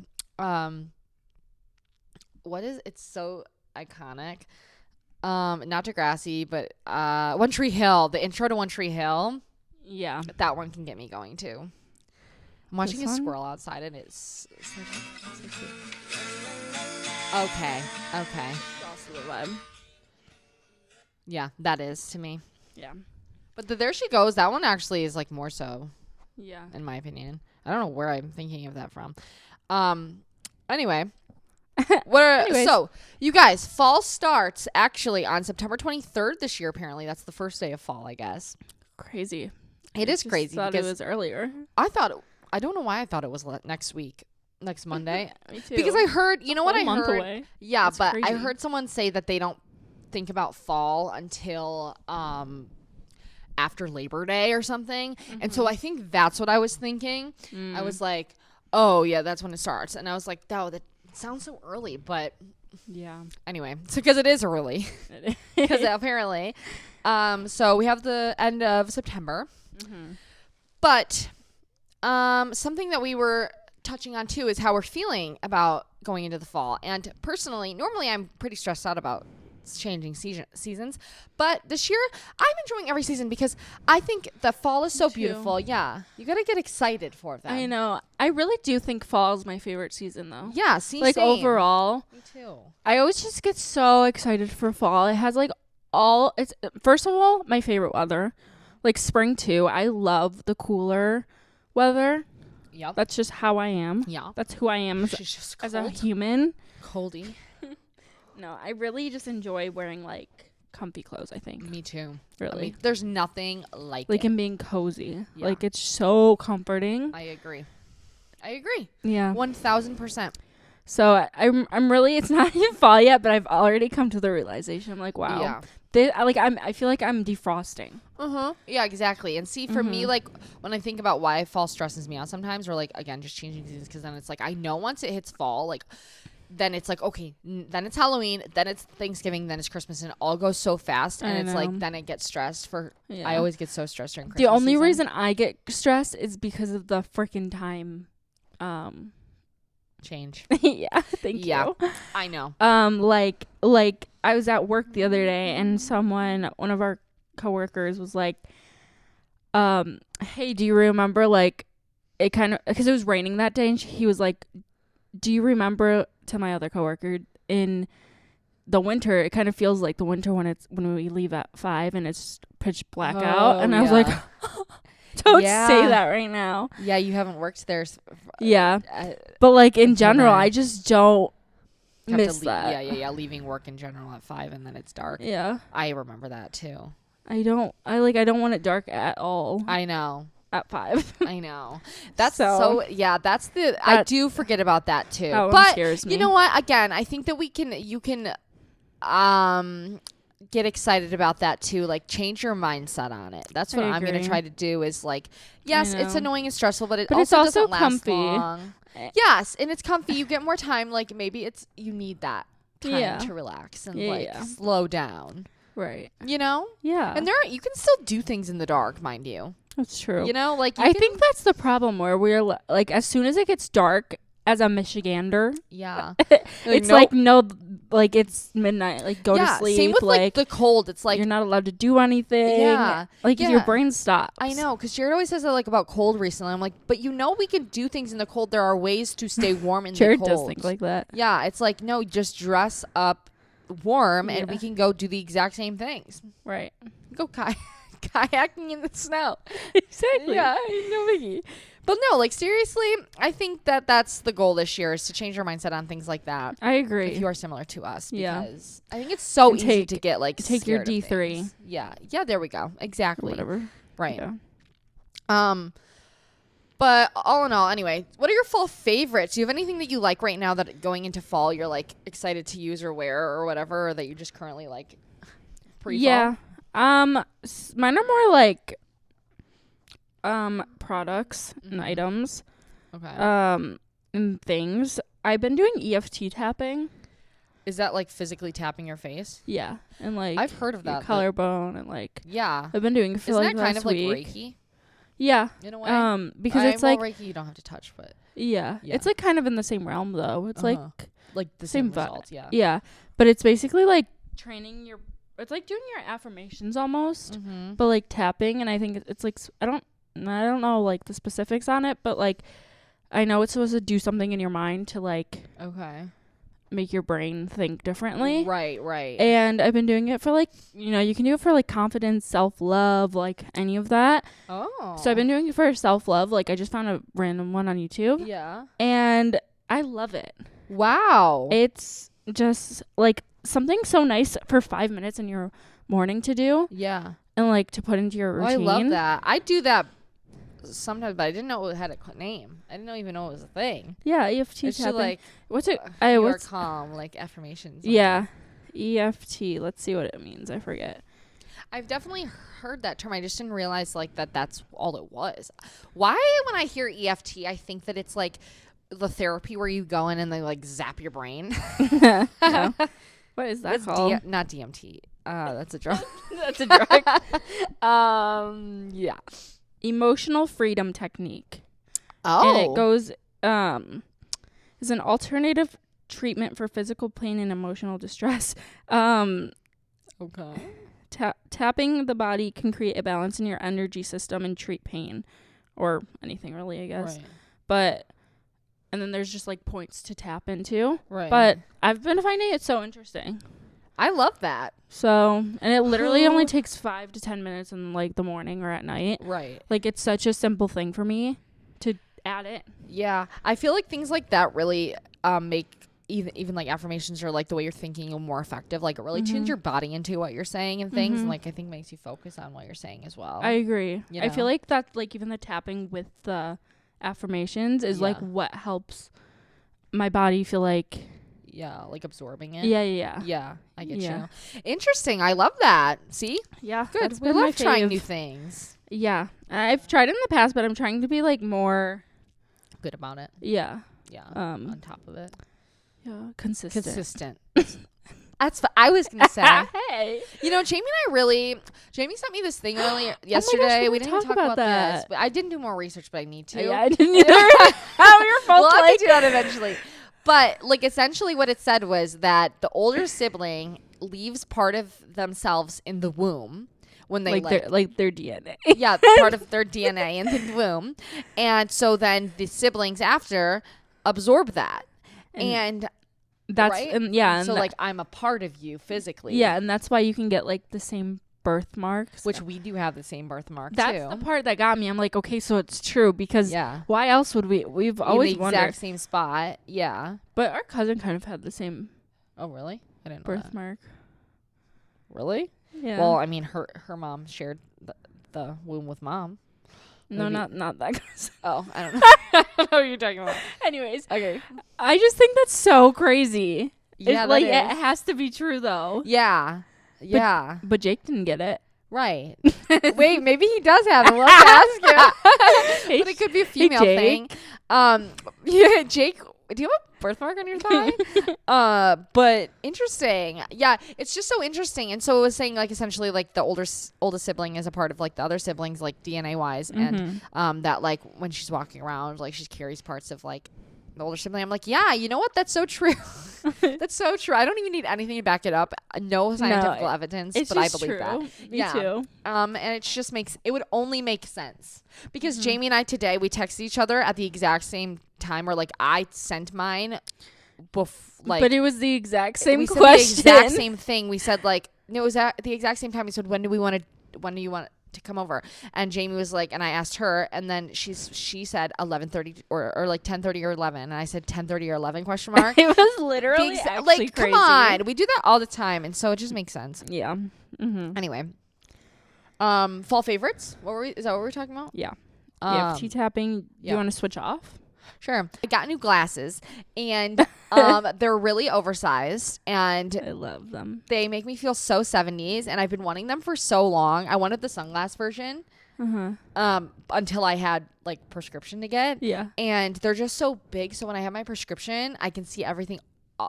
What is it's so iconic. Not Degrassi, but One Tree Hill. The intro to One Tree Hill. Yeah. That one can get me going too. I'm watching This a one? squirrel outside and it's okay. It's also the vibe. Yeah, that is to me. Yeah. But the There She Goes, that one actually is like more so, Yeah. in my opinion. I don't know where I'm thinking of that from. Anyway. Anyways. So, you guys, fall starts actually on September 23rd this year, apparently. That's the first day of fall, I guess. Crazy. It is Just crazy thought because it was earlier. I don't know why I thought it was next week, next Monday. Me too. Because I heard, you know what I A month heard? away. Yeah, That's but I crazy. heard someone say that they don't think about fall until after Labor Day or something. And so I think that's what I was thinking. I was like, oh yeah, that's when it starts. And I was like, oh, that sounds so early. But Yeah. anyway, so because it is early, because apparently, so we have the end of September. But something that we were touching on too is how we're feeling about going into the fall. And personally, normally I'm pretty stressed out about changing seasons, but this year I'm enjoying every season because I think the fall is so too. beautiful. Yeah, you gotta get excited for them. I know. I really do think fall is my favorite season though. Yeah, see, Like same. overall, Me too. I always just get so excited for fall. It has like it's first of all, my favorite weather. Like spring too. I love the cooler weather. Yep. That's just how I am. Yeah. That's who I am She's just as cold. a human. Coldy. No, I really just enjoy wearing like comfy clothes, I think. Me too. Really. I mean, there's nothing like Like it. and being cozy. Yeah. Like it's so comforting. I agree. Yeah. 1000%. So I'm really it's not even fall yet, but I've already come to the realization. I'm like, wow. Yeah. I feel like I'm defrosting. Yeah, exactly. And see, for me, like when I think about why fall stresses me out sometimes, or like again, just changing seasons, because then it's like I know once it hits fall, like then it's like okay, then it's Halloween, then it's Thanksgiving, then it's Christmas, and it all goes so fast, and I it's like know. then it gets stressed for. Yeah. I always get so stressed during Christmas. The only season. reason I get stressed is because of the freaking time. Change. Yeah, thank Yeah. you. I know. Like I was at work the other day and one of our coworkers was like, hey, do you remember like it kind of, because it was raining that day, and he was like, do you remember, to my other coworker, in the winter, it kind of feels like the winter when we leave at 5 and it's pitch black out. And I was like, don't Yeah. say that right now. Yeah, you haven't worked there. Yeah. But like in Until general, then. I just don't Have miss to that. Yeah. Leaving work in general at 5 and then it's dark. Yeah. I remember that too. I don't want it dark at all I know. at 5. I know. That's So- that's I That- do forget about that too. That one But scares me. you know what? Again, I think that you can get excited about that too. Like change your mindset on it. That's what I I'm going to agree. try to do is like, yes, it's know. annoying and stressful, but it But it's also also doesn't last comfy. long. Yes, and it's comfy. You get more time. Like maybe you need that time Yeah. to relax and Yeah. slow down. Right. You know? Yeah. And you can still do things in the dark, mind you. That's true. You know, like I think that's the problem where we're like, as soon as it gets dark, as a Michigander, yeah, it's nope. like no, like it's midnight, like go to sleep. Same with like the cold. It's like you're not allowed to do anything. Yeah, like yeah. your brain stops. I know, because Jared always says that like about cold recently. I'm like, but we can do things in the cold. There are ways to stay warm in Jared the cold. does think like that. Yeah, it's like no, just dress up warm and Yeah. we can go do the exact same things. Right. Go kayaking in the snow. Exactly. Yeah, no biggie. But no, like seriously, I think that that's the goal this year is to change your mindset on things like that. I agree. If you are similar to us, Yeah. because I think it's so And easy to get like take your scared of D3. things. Yeah, there we go. or Exactly. whatever. Right. Yeah. But all in all, anyway, what are your fall favorites? Do you have anything that you like right now that going into fall you're like excited to use or wear or whatever, or that you just currently like pre-fall? Yeah. Mine are more like products and items. Okay. And things. I've been doing EFT tapping. Is that like physically tapping your face? Yeah. And like I've heard of your that. but- collarbone and like Yeah. I've been doing it for Isn't like that kind last of like week. Reiki Yeah. in a way? Because it's like Reiki you don't have to touch, but yeah. Yeah. It's like kind of in the same realm though. It's Uh-huh. like the same same vibe. result. Yeah. yeah. But it's basically like training your it's like doing your affirmations almost. Mm-hmm. But like tapping, and I think it's like I don't know like the specifics on it, but like I know it's supposed to do something in your mind to like Okay. make your brain think differently. Right. And I've been doing it for like you can do it for like confidence, self-love, like any of that. Oh. So I've been doing it for self-love. Like I just found a random one on YouTube Yeah. and I love it. Wow. It's just like something so nice for 5 minutes in your morning to do Yeah. and like to put into your Oh, I routine. love that. I do that sometimes, but I didn't know it had a name. I didn't even know it was a thing. Yeah, EFT It's just tapping. like What's it? you are what's calm, like affirmations. yeah, EFT. Let's see what it means. I forget. I've definitely heard that term. I just didn't realize like that's all it was. Why when I hear EFT, I think that it's like the therapy where you go in and they like zap your brain. No. What is that That's called? not DMT. That's a drug. That's a drug. Yeah. Emotional freedom technique. Oh. And it goes is an alternative treatment for physical pain and emotional distress. Okay. Tapping the body can create a balance in your energy system and treat pain or anything really, I guess. Right. But and then there's just like points to tap into. Right. But I've been finding it so interesting. I love that. So, and it literally only takes 5 to 10 minutes in like the morning or at night. Right. Like it's such a simple thing for me to add it. Yeah. I feel like things like that really make even like affirmations or like the way you're thinking more effective. Like it really tunes your body into what you're saying and things, and like I think makes you focus on what you're saying as well. I agree. You I feel know? like that like even the tapping with the affirmations is like Yeah. what helps my body feel like yeah, like absorbing it. yeah. Yeah, I get Yeah. you. Interesting. I love that. See? Yeah, Good. that's We been my love trying fave. new things. Yeah. I've tried it in the past, but I'm trying to be like more Good about it. yeah. Yeah. Um on top of it. yeah, consistent. Consistent. That's what I was going to say. Hey. You know, Jamie sent me this thing earlier yesterday. we didn't didn't even talk talk about about this. that. But I didn't do more research, but I need to. Yeah, I didn't either. How we were both We'll have like to do that eventually. But like essentially what it said was that the older sibling leaves part of themselves in the womb when they their DNA. yeah, part of their DNA in the womb. And so then the siblings after absorb that. And That's right? and yeah, and so tha- like I'm a part of you physically. yeah, and that's why you can get like the same birthmarks. Which we do have the same birthmark That's too. the part that got me. I'm like, okay, so it's true because why else would we've always in the wondered. exact same spot. Yeah. But our cousin kind of had the same Oh, really? I didn't know birthmark. That. Really? Yeah. Well, I mean, her mom shared the womb with mom. No, Maybe. not that cousin. Oh, I don't know. I don't know what you're talking about. Anyways, Okay. I just think that's so crazy. Yeah, Like that it is. has to be true though. Yeah. Yeah. But Jake didn't get it. Right. Wait, maybe he does have it. Let's ask him. Hey, But it could be a female thing. Jake. Yeah, Jake, do you have a birthmark on your thigh? But interesting. Yeah, it's just so interesting. And so it was saying like essentially like the oldest sibling is a part of like the other siblings like DNA wise, and that like when she's walking around like she carries parts of like the older sibling. I'm like, yeah, you know what? That's so true. That's so true. I don't even need anything to back it up. No scientific evidence, It's but I just believe true. that. Me too. And it just it would only make sense because Jamie and I today, we texted each other at the exact same time, or like I sent mine but it was the exact same we question. said the exact same thing. We said like, no, it was at the exact same time. We said, when do you want to come over? And Jamie was like, and I asked her, and then she said 11:30 or like 10:30 or 11, and I said 10:30 or 11 question mark. It was literally actually like crazy. come on, we do that all the time, and so it just makes sense. Yeah. Mm-hmm. Anyway, fall favorites. Is that what we're talking about? Yeah. EFT tapping. Do yeah. you want to switch off? Sure. I got new glasses, and they're really oversized, and I love them. they make me feel so 70s, and I've been wanting them for so long. I wanted the sunglass version until I had like prescription to get. Yeah. And they're just so big, so when I have my prescription, I can see everything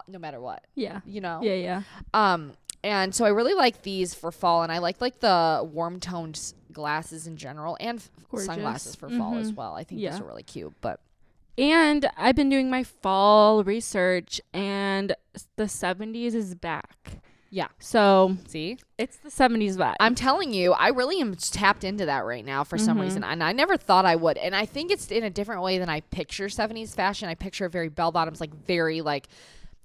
no matter what. Yeah. You know? Yeah, yeah. And so I really like these for fall, and I like the warm toned glasses in general, and sunglasses for fall as well. I think those are really cute. And I've been doing my fall research, and the 70s is back. Yeah. So see, it's the 70s vibe. I'm telling you, I really am tapped into that right now for some reason, and I never thought I would. And I think it's in a different way than I picture 70s fashion. I picture very bell bottoms, like very like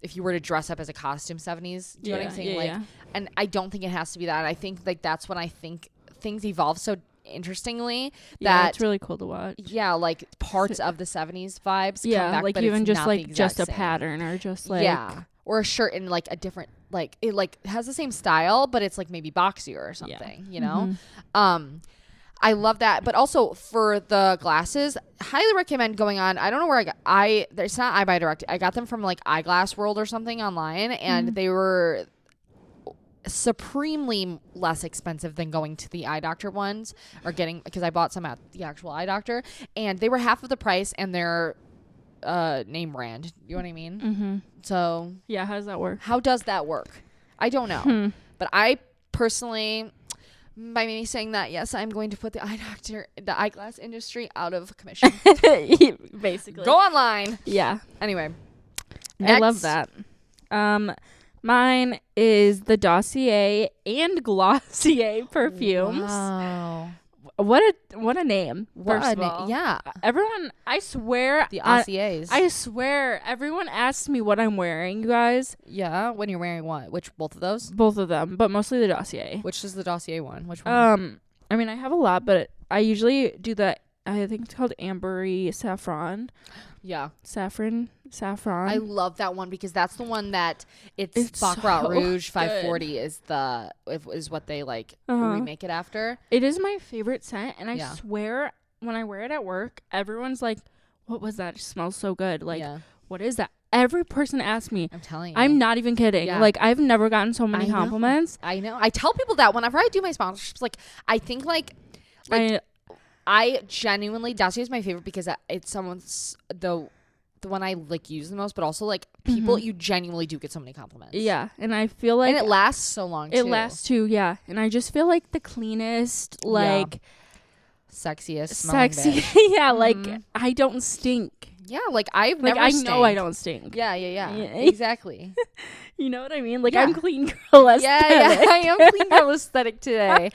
if you were to dress up as a costume 70s. Do you know what I'm saying? Yeah. And I don't think it has to be that. I think like that's when I think things evolve so interestingly that it's really cool to watch. Yeah, like parts of the 70s vibes come back, like but even it's just not like the just a exact same. pattern or just like or a shirt in like a different like it like has the same style, but it's like maybe boxier or something, you know? I love that. But also for the glasses, highly recommend going on. I don't know where it's not iBuy Direct. I got them from like Eyeglass World or something online, and they were supremely less expensive than going to the eye doctor ones or getting, because I bought some at the actual eye doctor, and they were half of the price, and they're name brand. You know what I mean? So yeah, how does that work? How does that work? I don't know. But I personally, by me saying that, yes, I'm going to put the eyeglass industry out of commission. Basically. Go online. Yeah. Anyway. I love that. Mine is the Dossier and Glossier perfumes. Wow. What a name. First of all. Yeah. Everyone, I swear. The Dossiers. I swear, everyone asks me what I'm wearing, you guys. Yeah. When you're wearing what? Both of those? Both of them, but mostly the Dossier. Which is the Dossier one? Which one? I mean, I have a lot, but I usually do I think it's called Ambery Saffron. Yeah. Saffron. I love that one because that's the one that it's Baccarat Rouge 540 is what they like remake it after. It is my favorite scent, and I swear when I wear it at work, everyone's like, "What was that? It smells so good." Like, what is that? Every person asks me. I'm telling you. I'm not even kidding. Yeah. Like, I've never gotten so many compliments. I know. I tell people that whenever I do my sponsorships, like I think like I genuinely, Dossier is my favorite because it's someone's the one I like use the most, but also like people you genuinely do get so many compliments. Yeah, and I feel like and it lasts so long. It lasts too, yeah. And I just feel like the cleanest, like sexiest, sexy. Yeah, like I don't stink. Yeah, like I've like never. I know I don't stink. Yeah, exactly. You know what I mean? Like I'm clean girl aesthetic. Yeah, I am clean girl aesthetic today.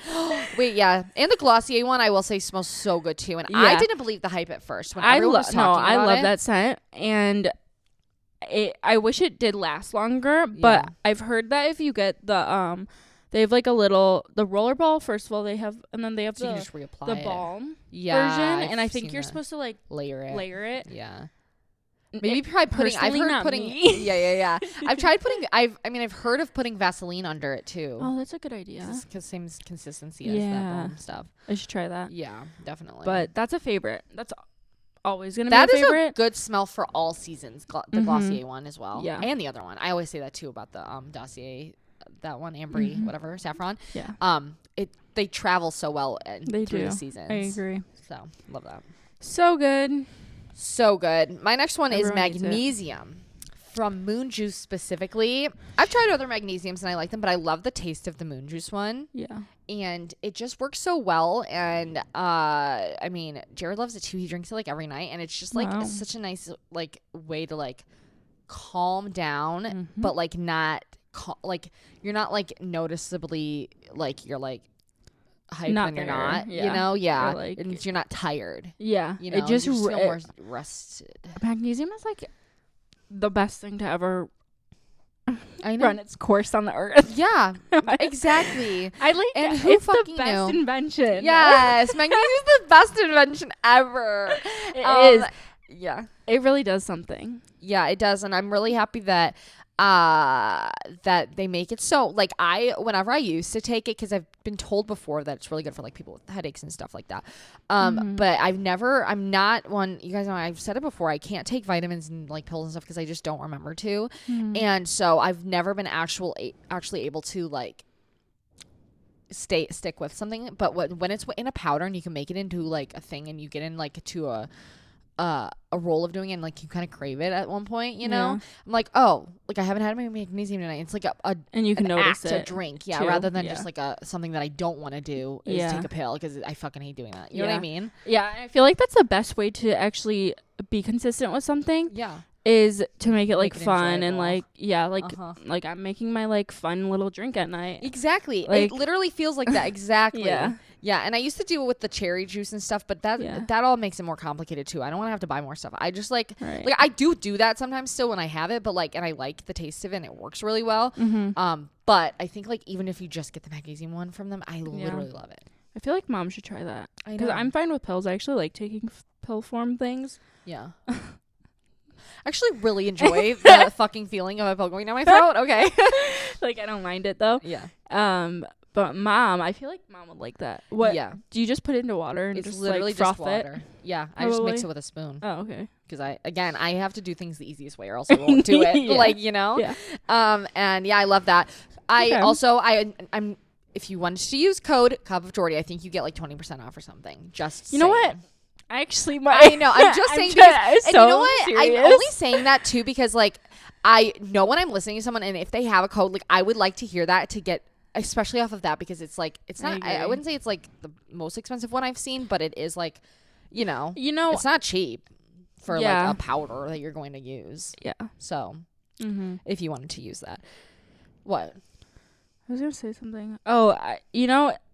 Wait, yeah, and the Glossier one I will say smells so good too. And I didn't believe the hype at first when everyone was talking about it. I love that scent, and I wish it did last longer. But I've heard that if you get the They have like a little the rollerball first of all they have, and then they have So you can just reapply the it. balm Yeah, version, and I I've think seen you're that. supposed to like layer it. Yeah. Maybe probably putting. I've personally, heard not putting. me. Yeah. I've tried putting. I've heard of putting Vaseline under it too. Oh, that's a good idea. Because same consistency as that balm stuff. I should try that. Yeah, definitely. But that's a favorite. That's always gonna that be a is favorite. a good smell for all seasons. The Glossier one as well. Yeah. And the other one. I always say that too about the Dossier. That one, Ambry, whatever, Saffron. Yeah. They travel so well through do. the seasons. I agree. So love that. So good. So good. My next one Everyone is needs it. magnesium from Moon Juice specifically. I've tried other magnesiums and I like them, but I love the taste of the Moon Juice one. Yeah. And it just works so well. And I mean, Jared loves it too. He drinks it like every night, and it's just like Wow. such a nice like way to like calm down, but like not like you're not like noticeably like you're like hyped Not when you're there, not, yeah. you know, yeah, Or, like- and you're not tired, Yeah. you know, It just you feel it- more rested. magnesium is like the best thing to ever I know, run its course on the earth. yeah, exactly. I like And it. who It's the fucking best knew? invention. Yes, magnesium is the best invention ever. It is. Yeah. It really does something. Yeah, it does, and I'm really happy that that they make it so like whenever I used to take it, because I've been told before that it's really good for like people with headaches and stuff like that, but I'm not one, you guys know, I've said it before, I can't take vitamins and like pills and stuff because I just don't remember to, and so I've never been actually able to like stick with something. But when it's in a powder and you can make it into like a thing, and you get in like to a roll of doing it, and like you kind of crave it at one point, you know. Yeah. I'm like, oh, like I haven't had my magnesium tonight. It's like a And you can an notice act it. to drink, too. rather than Yeah. just like something that I don't want to do is Yeah. take a pill, because I fucking hate doing that. You know what I Yeah. mean? Yeah, and I feel like that's the best way to actually be consistent with something Yeah. is to make it like Make it fun and enjoyable. like like I'm making my like fun little drink at night. Exactly. Like- It literally feels like that. Exactly. Yeah. Yeah, and I used to do it with the cherry juice and stuff, but that all makes it more complicated too. I don't want to have to buy more stuff. I just like Right. I do that sometimes still when I have it, but like, and I like the taste of it and it works really well. But I think like even if you just get the magnesium one from them, I literally love it. I feel like mom should try that. I Because know. I'm fine with pills. I actually like taking pill form things. Yeah. I actually really enjoy the fucking feeling of a pill going down my throat. Okay. Like I don't mind it though. Yeah. But mom, I feel like mom would like that. What? Yeah. Do you just put it into water and It's just literally like froth just water. it? Yeah. I just mix Probably. it with a spoon. Oh, okay. Because I have to do things the easiest way or else I won't do it. Yeah. Like, you know? Yeah. And yeah, I love that. I Okay. also, I'm, if you wanted to use code Cup of Jordy, I think you get like 20% off or something. Just You know what? saying. I actually might. I know. I'm just saying. And you know what? I'm only saying that too because like I know when I'm listening to someone, and if they have a code, like I would like to hear that to get, especially off of that, because it's like it's I not. I agree. wouldn't say it's like the most expensive one I've seen, but it is like, you know, You know. it's not cheap for Yeah. like a powder that you're going to use. Yeah. So Mm-hmm. if you wanted to use that, what? I was gonna say something. Oh,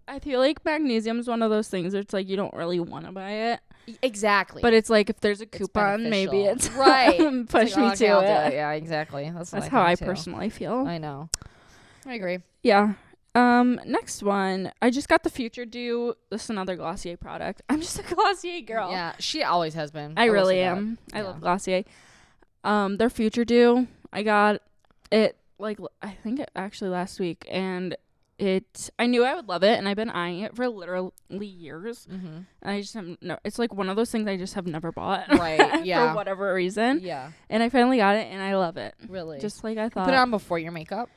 I feel like magnesium is one of those things. Where it's like you don't really want to buy it, Exactly. but it's like if there's a coupon, maybe beneficial. it's right. push It's me like, to okay, I'll it. do Yeah, exactly. That's That's what how I think, too. personally feel. I know. I agree. Yeah. Next one. I just got the Future Dew. This is another Glossier product. I'm just a Glossier girl. Yeah, she always has been. I will really say that. am. I Yeah. love Glossier. Their Future Dew. I got it like I think actually last week, and I knew I would love it, and I've been eyeing it for literally years. Mm-hmm. And I just have no. It's like one of those things I just have never bought. Right, yeah. For whatever reason. Yeah. And I finally got it, and I love it. Really. Just like I You thought. put it on before your makeup?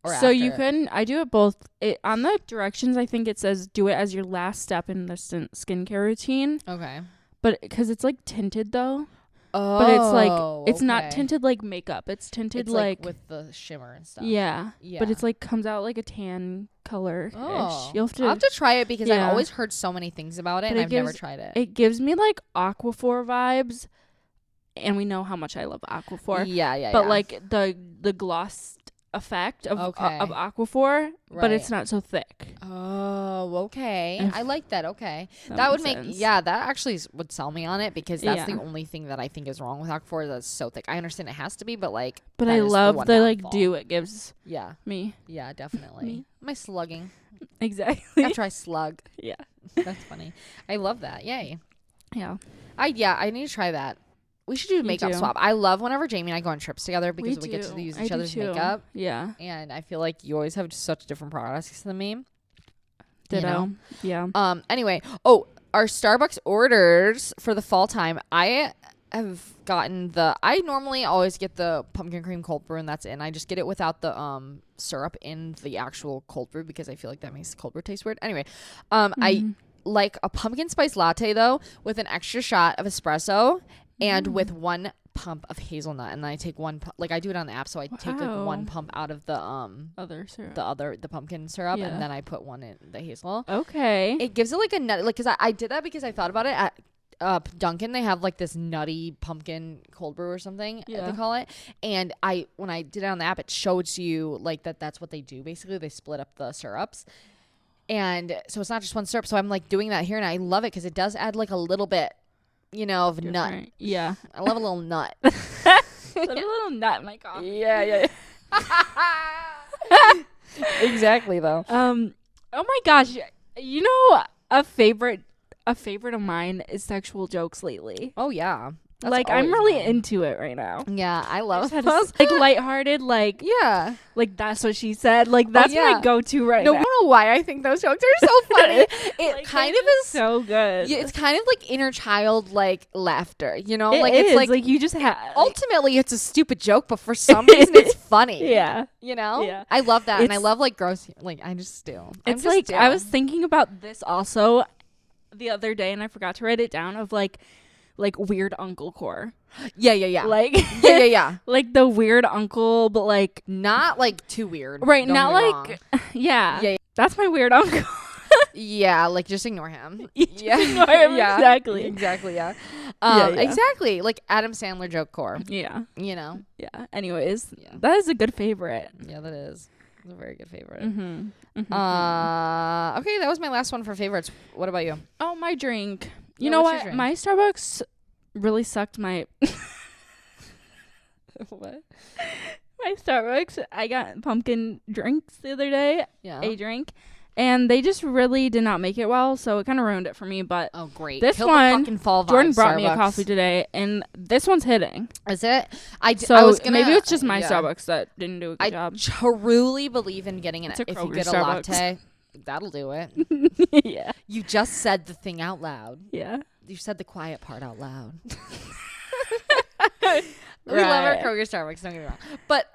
Or So you after? can. I do it both. On the directions, I think it says do it as your last step in the skincare routine. Okay. But because it's like tinted though. Oh. But it's like it's not okay. tinted like makeup. It's tinted It's like with the shimmer and stuff. yeah. Yeah. But it's like comes out like a tan color. Oh. You'll have I'll have to try it because I've Yeah. always heard so many things about it, But and it I've never gives- tried it. It gives me like Aquaphor vibes, and we know how much I love Aquaphor. Yeah. But like the gloss effect of Okay. of Aquaphor, but Right. it's not so thick. Oh, okay. If I like that. Okay. that That would makes make, sense. yeah, that actually would sell me on it because that's Yeah. the only thing that I think is wrong with Aquaphor that's so thick. I understand it has to be, but like, But that I is love one the like downfall. dew it gives Yeah. me. Yeah, definitely. Me. My slugging. Exactly. After I slug. Yeah. That's funny. I love that. Yay. Yeah. I need to try that. We should do a Me makeup too. swap. I love whenever Jamie and I go on trips together because we get to do. use I each do other's too. makeup. Yeah. And I feel like you always have such different products than me. Ditto. You know? Yeah. Anyway, our Starbucks orders for the fall time. I have gotten I normally always get the pumpkin cream cold brew and that's it. And I just get it without the syrup in the actual cold brew because I feel like that makes cold brew taste weird. Anyway, I like a pumpkin spice latte though with an extra shot of espresso and with one pump of hazelnut, and I take one like I do it on the app, so I take like one Wow. pump out of the Other syrup. the pumpkin syrup Yeah. and then I put one in the hazel. Okay. It gives it like a nut, like, because I did that because I thought about it at Dunkin'. They have like this nutty pumpkin cold brew or something Yeah. they call it, and when I did it on the app, it shows you like that's what they do. Basically, they split up the syrups, and so it's not just one syrup. So I'm like doing that here, and I love it because it does add like a little bit, of nut. Different. Yeah. I love a little nut. Put a little nut in my coffee. Yeah. Exactly though. Oh my gosh. You know, a favorite of mine is sexual jokes lately. Oh yeah. That's like I'm always really mine. into it right now. Yeah, I I love just had to those. like lighthearted, like Yeah. that's what she said. Like that's yeah. my go-to right No, I now. don't know why I think those jokes are so funny. It Like, kind they're of is. just so good. Yeah, it's kind of like inner child like laughter, Like it's it's like like you just have ultimately it's a stupid joke, but for some reason it's funny. yeah. Yeah. I love that, and I It's- love like gross. Like I just do. It's like I was thinking about this also the other day, and I forgot to write it down. Of like weird uncle core, yeah. like Yeah. like the weird uncle, but like Not like too weird, right, don't not get me like wrong. yeah. That's my weird uncle. Yeah, like just ignore him. Just ignore him, yeah, exactly. exactly. Yeah, Yeah. exactly. Like Adam Sandler joke core. Yeah. Yeah. Anyways, Yeah. that is a good favorite. Yeah, that is. It's a very good favorite. Mm-hmm. Okay, that was my last one for favorites. What about you? Oh, my drink. You Yeah, know what's your what? drink? My Starbucks really sucked my. What? My Starbucks. I got pumpkin drinks the other day. Yeah. A drink, and they just really did not make it well, so it kind of ruined it for me. But Oh, great. This Kill the one, fucking fall vibe, Jordan brought me a Starbucks. coffee today, and this one's hitting. Is it? So I was gonna, maybe it's just my yeah. Starbucks that didn't do a good I job. truly believe in getting It's a if you Kroger get a Starbucks. latte, that'll do it. Yeah. You just said the thing out loud. Yeah. You said the quiet part out loud. We love our Right. Kroger Starbucks, don't get me wrong. But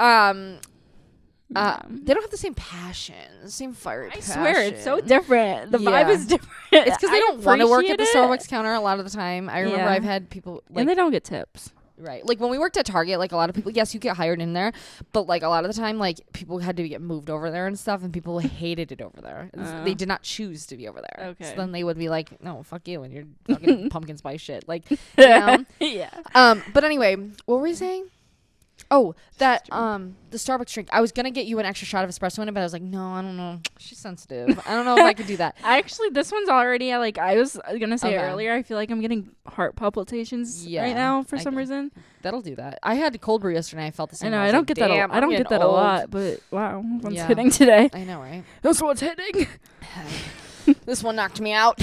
they don't have the same passion, the same fire. I swear it's so different. The vibe Yeah. is different. It's because they I don't want to work at the appreciate it. Starbucks counter a lot of the time. I remember Yeah. I've had people like And they don't get tips. right, like when we worked at Target, like a lot of people. Yes, you get hired in there, but like a lot of the time, like people had to get moved over there and stuff, and people hated it over there. They did not choose to be over there. Okay. So then they would be like, "No, fuck you," and you're fucking pumpkin spice shit. Like, you know. Yeah. But anyway, what were we saying? Oh, that the Starbucks drink. I was gonna get you an extra shot of espresso in it, but I was like, no, I don't know. She's sensitive. I don't know if I could do that. Actually, this one's already like I was gonna say Okay. earlier. I feel like I'm getting heart palpitations Yeah, right now for I some get- reason. That'll do that. I had cold brew yesterday. I felt the I same. know was I don't like, get that. "Damn, I don't I'm get getting that a old." lot, but wow, one's Yeah. hitting today. I know, right? That's what's hitting. This one knocked me out,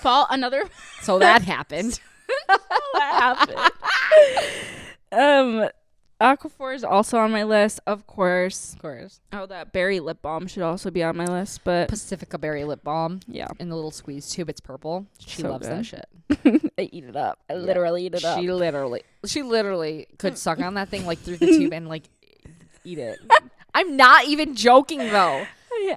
Fall another. so that happened. What happened? Aquaphor is also on my list, of course. Of course. Oh, that berry lip balm should also be on my list, but Pacifica berry lip balm yeah, in the little squeeze tube. It's purple. She So loves good. that shit. I eat it up. I literally eat it up. She literally could suck on that thing like through the tube and like eat it. I'm not even joking though.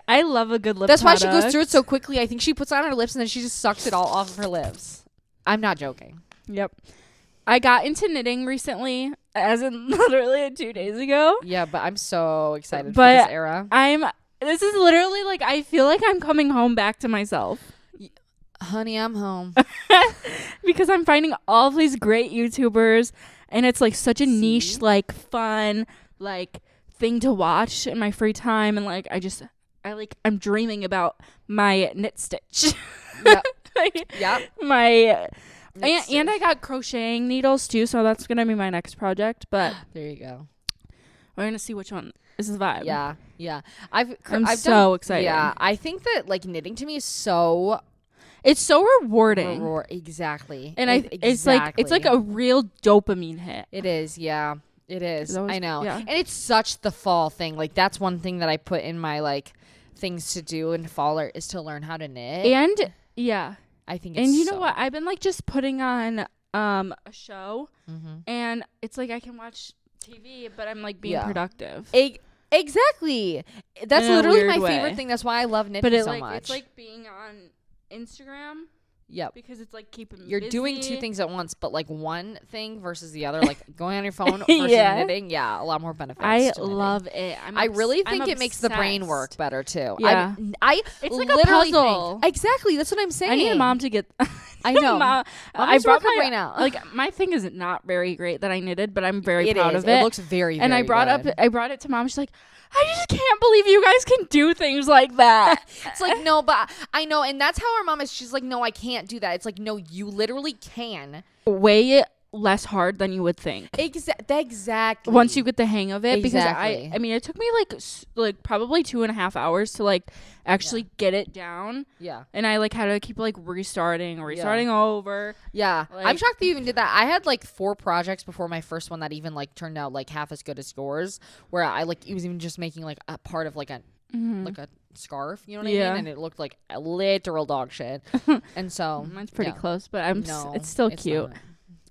I love a good lip. That's why she goes product. through it so quickly. I think she puts it on her lips and then she just sucks it all off of her lips. I'm not joking. Yep. I got into knitting recently, as in literally 2 days ago. Yeah, but I'm so excited for But this era. This is literally like, I feel like I'm coming home back to myself. Honey, I'm home. Because I'm finding all of these great YouTubers, and it's like such a niche, See? like fun, like thing to watch in my free time, and like I'm dreaming about my knit stitch. Yep. Yep. My and I got crocheting needles too, so that's gonna be my next project. But there you go. We're gonna see which one is the vibe. Yeah. I'm so excited. Yeah, I think that like knitting to me is so. It's so rewarding. Exactly. And it's like a real dopamine hit. It is. Yeah. It is. I know. Yeah. And it's such the fall thing. Like that's one thing that I put in my like things to do in fall is to learn how to knit. And yeah. I think it's and you know what? I've been like just putting on a show, and it's like I can watch TV, but I'm like being productive. Exactly. That's literally my favorite thing. That's why I love knitting so much. It's like being on Instagram. Yep. Because it's like keeping me You're busy. doing two things at once, but like one thing versus the other, like going on your phone versus knitting. Yeah, a lot more benefits. I love it. I really think it makes the brain work better too. Yeah. It's like a puzzle. Exactly. That's what I'm saying. I need a mom to get. I know. I brought my right now. Like my thing is not very great that I knitted, but I'm very proud of it. It looks very, and very I brought it to mom. She's like, I just can't believe you guys can do things like that. It's like, no, but I know. And that's how our mom is. She's like, no, I can't do that. It's like, no, you literally can. Way less hard than you would think. Exactly. Once you get the hang of it. Exactly. Because I mean, it took me like probably 2.5 hours to like actually get it down. Yeah. And I like had to keep like restarting over. Yeah. Like, I'm shocked that you even did that. I had like 4 projects before my first one that even like turned out like half as good as yours, where I like it was even just making like a part of like a like a scarf, you know what I mean? And it looked like a literal dog shit. And so mine's pretty close, but it's still cute.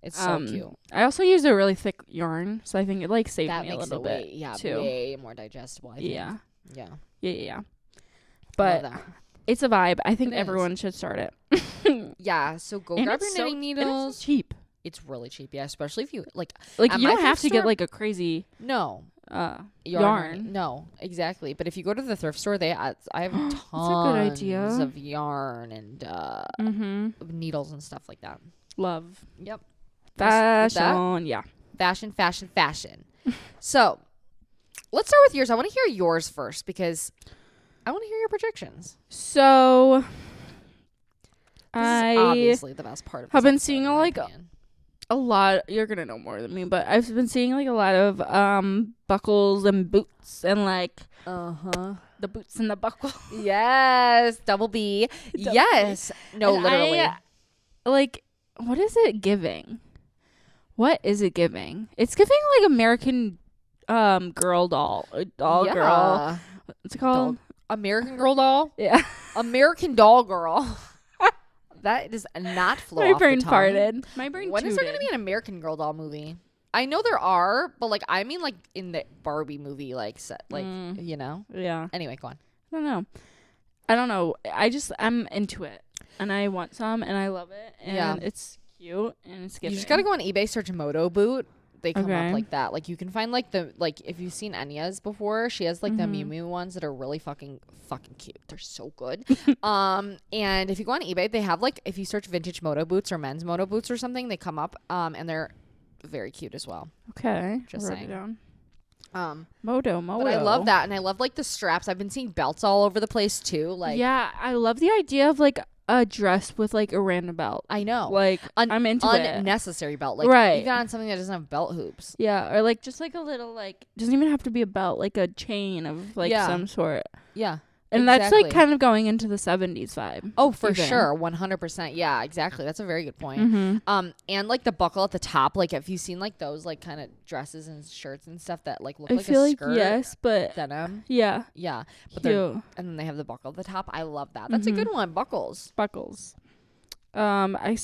It's so cute. I also used a really thick yarn, so I think it like saved me a little bit. Too. Way more digestible. I think. Yeah. But it's a vibe. I think everyone should start it. Yeah. So go grab your knitting needles. It's cheap. It's really cheap. Yeah, especially if you like you don't have to get like a crazy yarn. No, exactly. But if you go to the thrift store, I have tons a good idea. of yarn and needles and stuff like that. Love. Yep. Fashion. Yeah. Fashion. So let's start with yours. I want to hear yours first because I want to hear your projections. So this is obviously the best part of this I've been seeing a lot. You're gonna know more than me, but I've been seeing like a lot of buckles and boots and like the boots and the buckle. Yes, double B. Yes. No, and literally. Like, what is it giving? What is it giving? It's giving like American girl doll girl. What's it called? American Girl doll? Yeah. American Doll Girl. That does not flow off the tongue. My brain farted. My brain When is there going to be an American Girl doll movie? I know there are, but like I mean like in the Barbie movie like set like you know? Yeah. Anyway, go on. I don't know. I'm into it. And I want some and I love it. And it's cute and it's giving. You just got to go on eBay, search Moto boot. They come up like that. Like you can find like if you've seen Enya's before, she has like the Miu Miu ones that are really fucking cute. They're so good. And if you go on eBay, they have like if you search vintage moto boots or men's moto boots or something, they come up and they're very cute as well. Okay. Just saying. It down. Moto. But I love that, and I love like the straps. I've been seeing belts all over the place too. Like I love the idea of like a dress with like a random belt. I know. Like I'm into unnecessary belt. Like even on something that doesn't have belt hoops. Yeah, or like just like a little like doesn't even have to be a belt, like a chain of like some sort. Yeah. And that's like kind of going into the 70s vibe. Oh, for sure. 100%. Yeah, exactly. That's a very good point. And like the buckle at the top, like if you've seen like those like kind of dresses and shirts and stuff that like look like a skirt. Yes, but denim. Yeah. Yeah. But cute. And then they have the buckle at the top. I love that. That's a good one. Buckles. I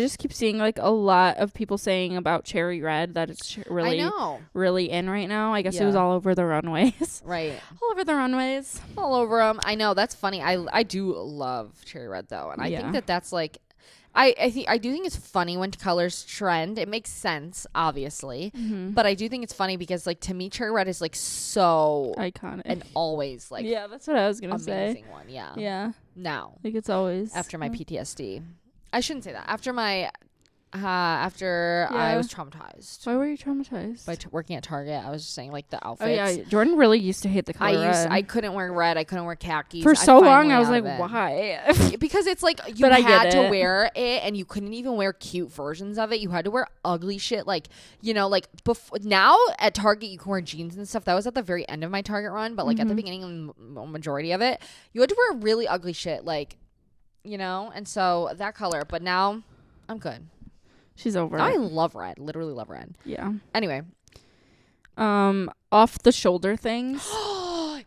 just keep seeing like a lot of people saying about cherry red that it's really in right now. I guess it was all over the runways. Right. All over the runways. All over them. I know. That's funny. I do love cherry red though. And I think that's like, I do think it's funny when colors trend. It makes sense, obviously. But I do think it's funny because like to me, cherry red is like so iconic and always like that's what I was gonna say. Amazing one. Yeah. Yeah. Now. Like it's always after my PTSD. I shouldn't say that. After my After I Yeah. was traumatized Why were you traumatized? by working at Target. I was just saying, like, the Oh outfits. yeah, Jordan really used to hate the color red. I couldn't wear red. I couldn't wear khakis. For so long, finally I was out like, of it. why? Because it's like you But I had get to it. wear it, and you couldn't even wear cute versions of it. You had to wear ugly shit, like, you know, like before. Now at Target, you can wear jeans and stuff. That was at the very end of my Target run, but like at the beginning, majority of it, you had to wear really ugly shit, like, you know. And so that color, but now I'm good. She's over Now I it. love red, literally love red. Yeah. Anyway, Off the shoulder things.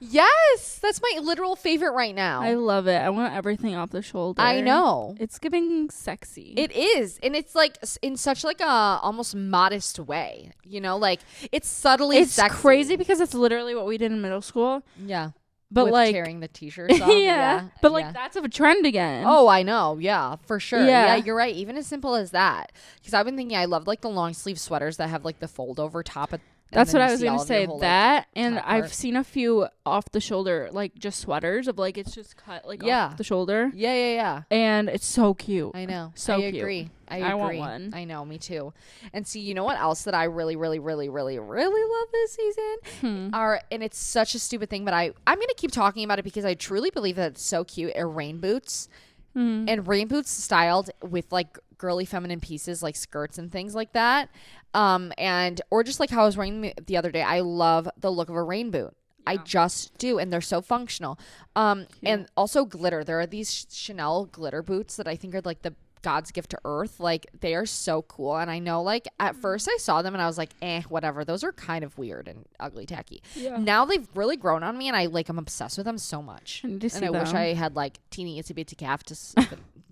yes, that's my literal favorite right now. I love it. I want everything off the shoulder. I know. It's giving sexy. It is, and it's like in such like a almost modest way, you know, like it's subtly It's sexy. crazy because it's literally what we did in middle school. Yeah, But with like tearing the t-shirts off. yeah. But like yeah. that's a trend again. Oh, I know. Yeah, for sure. Yeah. Yeah. You're right. Even as simple as that, because I've been thinking I love like the long sleeve sweaters that have like the fold over top. That's what I was gonna say. That and top I've part. seen a few off the shoulder, like just sweaters of like it's just cut like Yeah. off the shoulder, Yeah. and it's so cute. I know. So I cute. agree. I agree. I want one. I know. Me too. And see, you know what else that I really, really, really, really, really love this season and it's such a stupid thing, but I'm gonna keep talking about it because I truly believe that it's so cute. Are rain boots. And rain boots styled with like girly feminine pieces like skirts and things like that. And or just like how I was wearing the other day. I love the look of a rain boot. I just do, and they're so functional. And also glitter. There are these Chanel glitter boots that I think are like the God's gift to earth. Like they are so cool. And I know like at first I saw them and I was like, whatever. Those are kind of weird and ugly tacky. Yeah. Now they've really grown on me and I'm obsessed with them so much. I need to see And I wish them. I had like teeny itsy bitsy calf to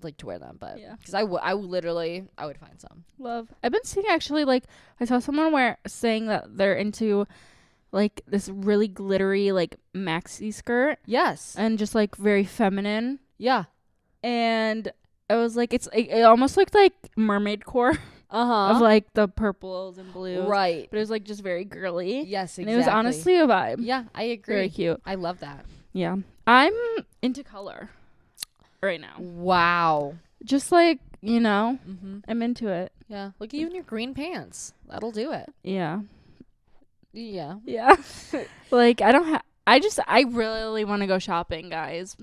like to wear them, but Yeah. because I would find some. Love. I've been seeing actually like I saw someone saying that they're into like this really glittery like maxi skirt Yes. and just like very feminine, Yeah. and I was like it almost looked like mermaid core of like the purples and blues, Right. but it was like just very girly. Yes. Exactly. And it was honestly a vibe. Yeah, I agree. Very cute. I love that. Yeah. I'm into color right now. Wow. Just like, you know, Mm-hmm. I'm into it. Yeah. Look at you in your green pants. That'll do it. Yeah. Yeah. Yeah. Like I really want to go shopping, guys.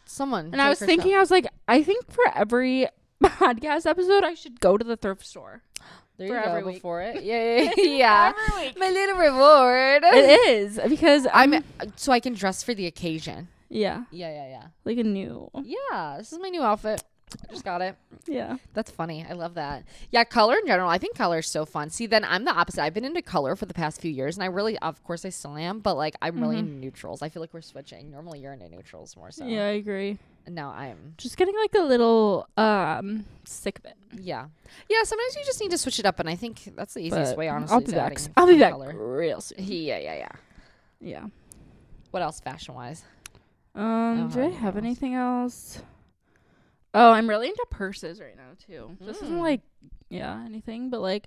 Someone. And I was thinking, I was like, I think for every podcast episode, I should go to the thrift store. there for you go every week. before it. Yeah. Every week. My little reward. It is because I'm so I can dress for the occasion. yeah, Yeah. like a new. Yeah. This is my new outfit. I just got it. Yeah. That's funny. I love that. Yeah, color in general. I think color is so fun. See, then I'm the opposite. I've been into color for the past few years, and I really, of course, I still am, but like I'm really into neutrals. I feel like we're switching. Normally, you're into neutrals more so. Yeah, I agree. And now I'm. Just getting like a little sick of it. Yeah. Sometimes you just need to switch it up, and I think that's the easiest But way. Honestly, I'll be is back. adding I'll be fun back color. real soon. Yeah. Yeah. What else, fashion wise? Do I anything have else. anything else? Oh, I'm really into purses right now too. This isn't like anything, but like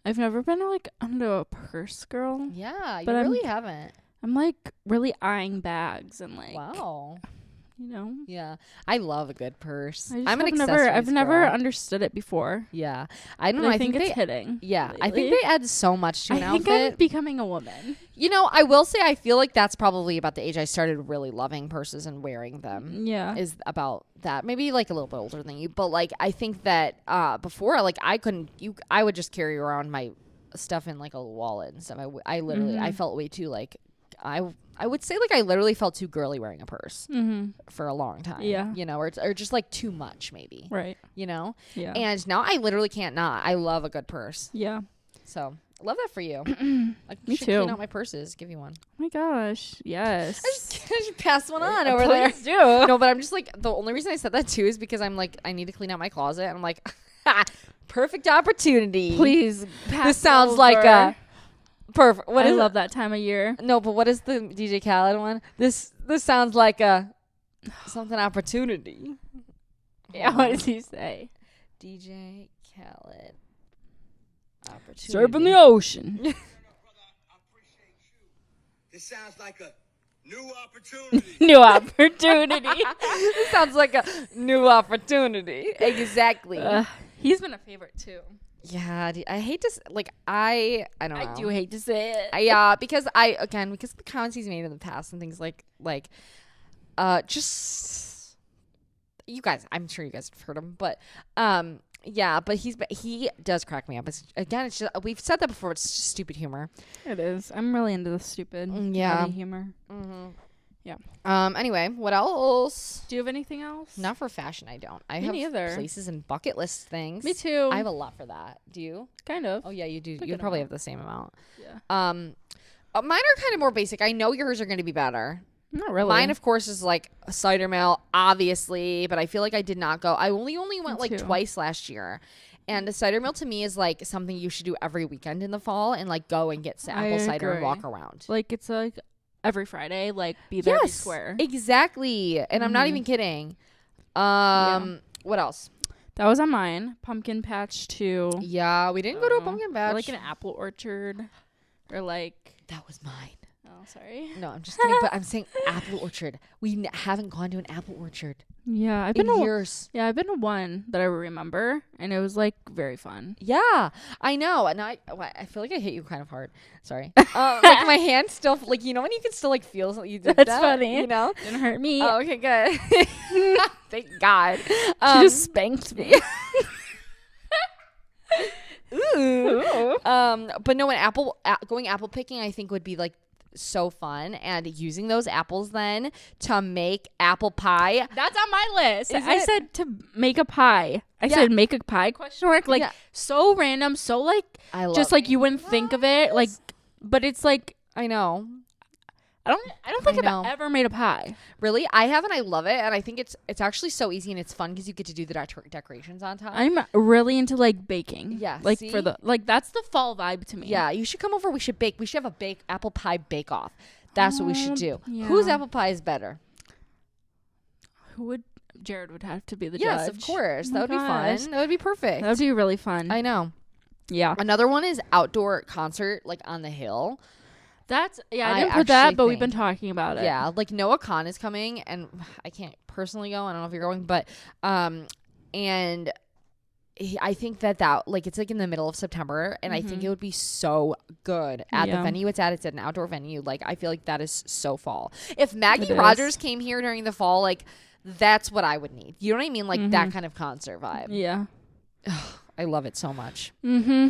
I've never been like into a purse girl. Yeah, But you I'm- really haven't. I'm like really eyeing bags and like Wow. you know. Yeah, I love a good purse. I just I'm an have accessories I've never girl. understood it before. Yeah, I don't But know. I think it's they. hitting. Yeah, I think lately. they add so much to an I think outfit. I'm becoming a woman. You know, I will say I feel like that's probably about the age I started really loving purses and wearing them. Yeah. Is about that. Maybe like a little bit older than you, but like I think that before, like I would just carry around my stuff in like a wallet and stuff. I literally I felt way too like I would say like I literally felt too girly wearing a purse for a long time. Yeah. You know, or just like too much maybe. Right. You know? Yeah. And now I literally can't not. I love a good purse. Yeah. So I love that for you. I Me should too. clean out my purses. Give you one. Oh my gosh. Yes. I should pass one on over there. Please do. No, but I'm just like, the only reason I said that too is because I'm like, I need to clean out my closet. And I'm like, perfect opportunity. Please pass This sounds it like over. a perfect. What I is love that time of year. No, but what is the DJ Khaled one? This sounds like a something opportunity. Yeah, what does he say? DJ Khaled opportunity. Surfing the ocean. This sounds like a new opportunity. New opportunity. This sounds like a new opportunity. Exactly. He's been a favorite too. Yeah, I hate to I don't know. I do hate to say it. Yeah, because because of the comments he's made in the past and things just you guys, I'm sure you guys have heard him, but yeah, but he does crack me up. It's just we've said that before. It's just stupid humor. It is. I'm really into the stupid petty humor. Mm-hmm. Yeah. Anyway, what else? Do you have anything else? Not for fashion, I don't. I Me have neither. places and bucket list things. Me too. I have a lot for that. Do you? Kind of. Oh yeah, you do. Good You probably amount. have the same amount. Yeah. Mine are kind of more basic. I know yours are going to be better. Not really. Mine, of course, is like a cider mill, obviously, but I feel like I did not go. I only went like too. twice last year. And a cider mill to me is like something you should do every weekend in the fall and like go and get apple cider and agree. walk around. Like it's like every Friday, like be there, be Yes, square. exactly. And I'm not even kidding. What else? That was on mine. Pumpkin patch too. Yeah, we didn't go to a pumpkin Or patch. like an apple orchard, or like. That was mine. Oh, sorry. No, I'm just kidding. But I'm saying apple orchard. We haven't gone to an apple orchard Yeah, I've in been to years. Yeah, I've been to one that I remember, and it was like very fun. Yeah, I know. And I feel like I hit you kind of hard. Sorry. Like my hand still, like, you know, when you can still like feel something. You did That's that, funny. You know? Didn't hurt me. Oh, okay, good. Thank God. She just spanked me. Ooh. But no, going apple picking, I think would be like so fun, and using those apples then to make apple pie. That's on my list. Is I it? said to make a pie. I Yeah. said make a pie ? Like Yeah. so random, so like I love just like you wouldn't think of it. Like, but it's like I know. I don't think I know. I've ever made a pie. Really, I have, and I love it, and I think it's actually so easy and it's fun because you get to do the decorations on top. I'm really into like baking. Yeah, like see? for the like that's the fall vibe to me. Yeah, you should come over. We should bake. We should have a apple pie bake off. That's what we should do. Yeah. Whose apple pie is better? Jared would have to be the Yes, judge. of course. Oh That my would be gosh. fun. That would be perfect. That would be really fun. I know. Yeah. Another one is outdoor concert, like on the hill. I I didn't put actually that, but we've been think- talking about it. Yeah, like Noah Khan is coming, and I can't personally go. I don't know if you're going, but and I think that like it's like in the middle of September, and I think it would be so good at the Yeah. venue it's at. It's at an outdoor venue. Like I feel like that is so fall. If Maggie It is. Rogers came here during the fall, like that's what I would need. You know what I mean? Like that kind of concert vibe. Yeah. I love it so much. Mm-hmm.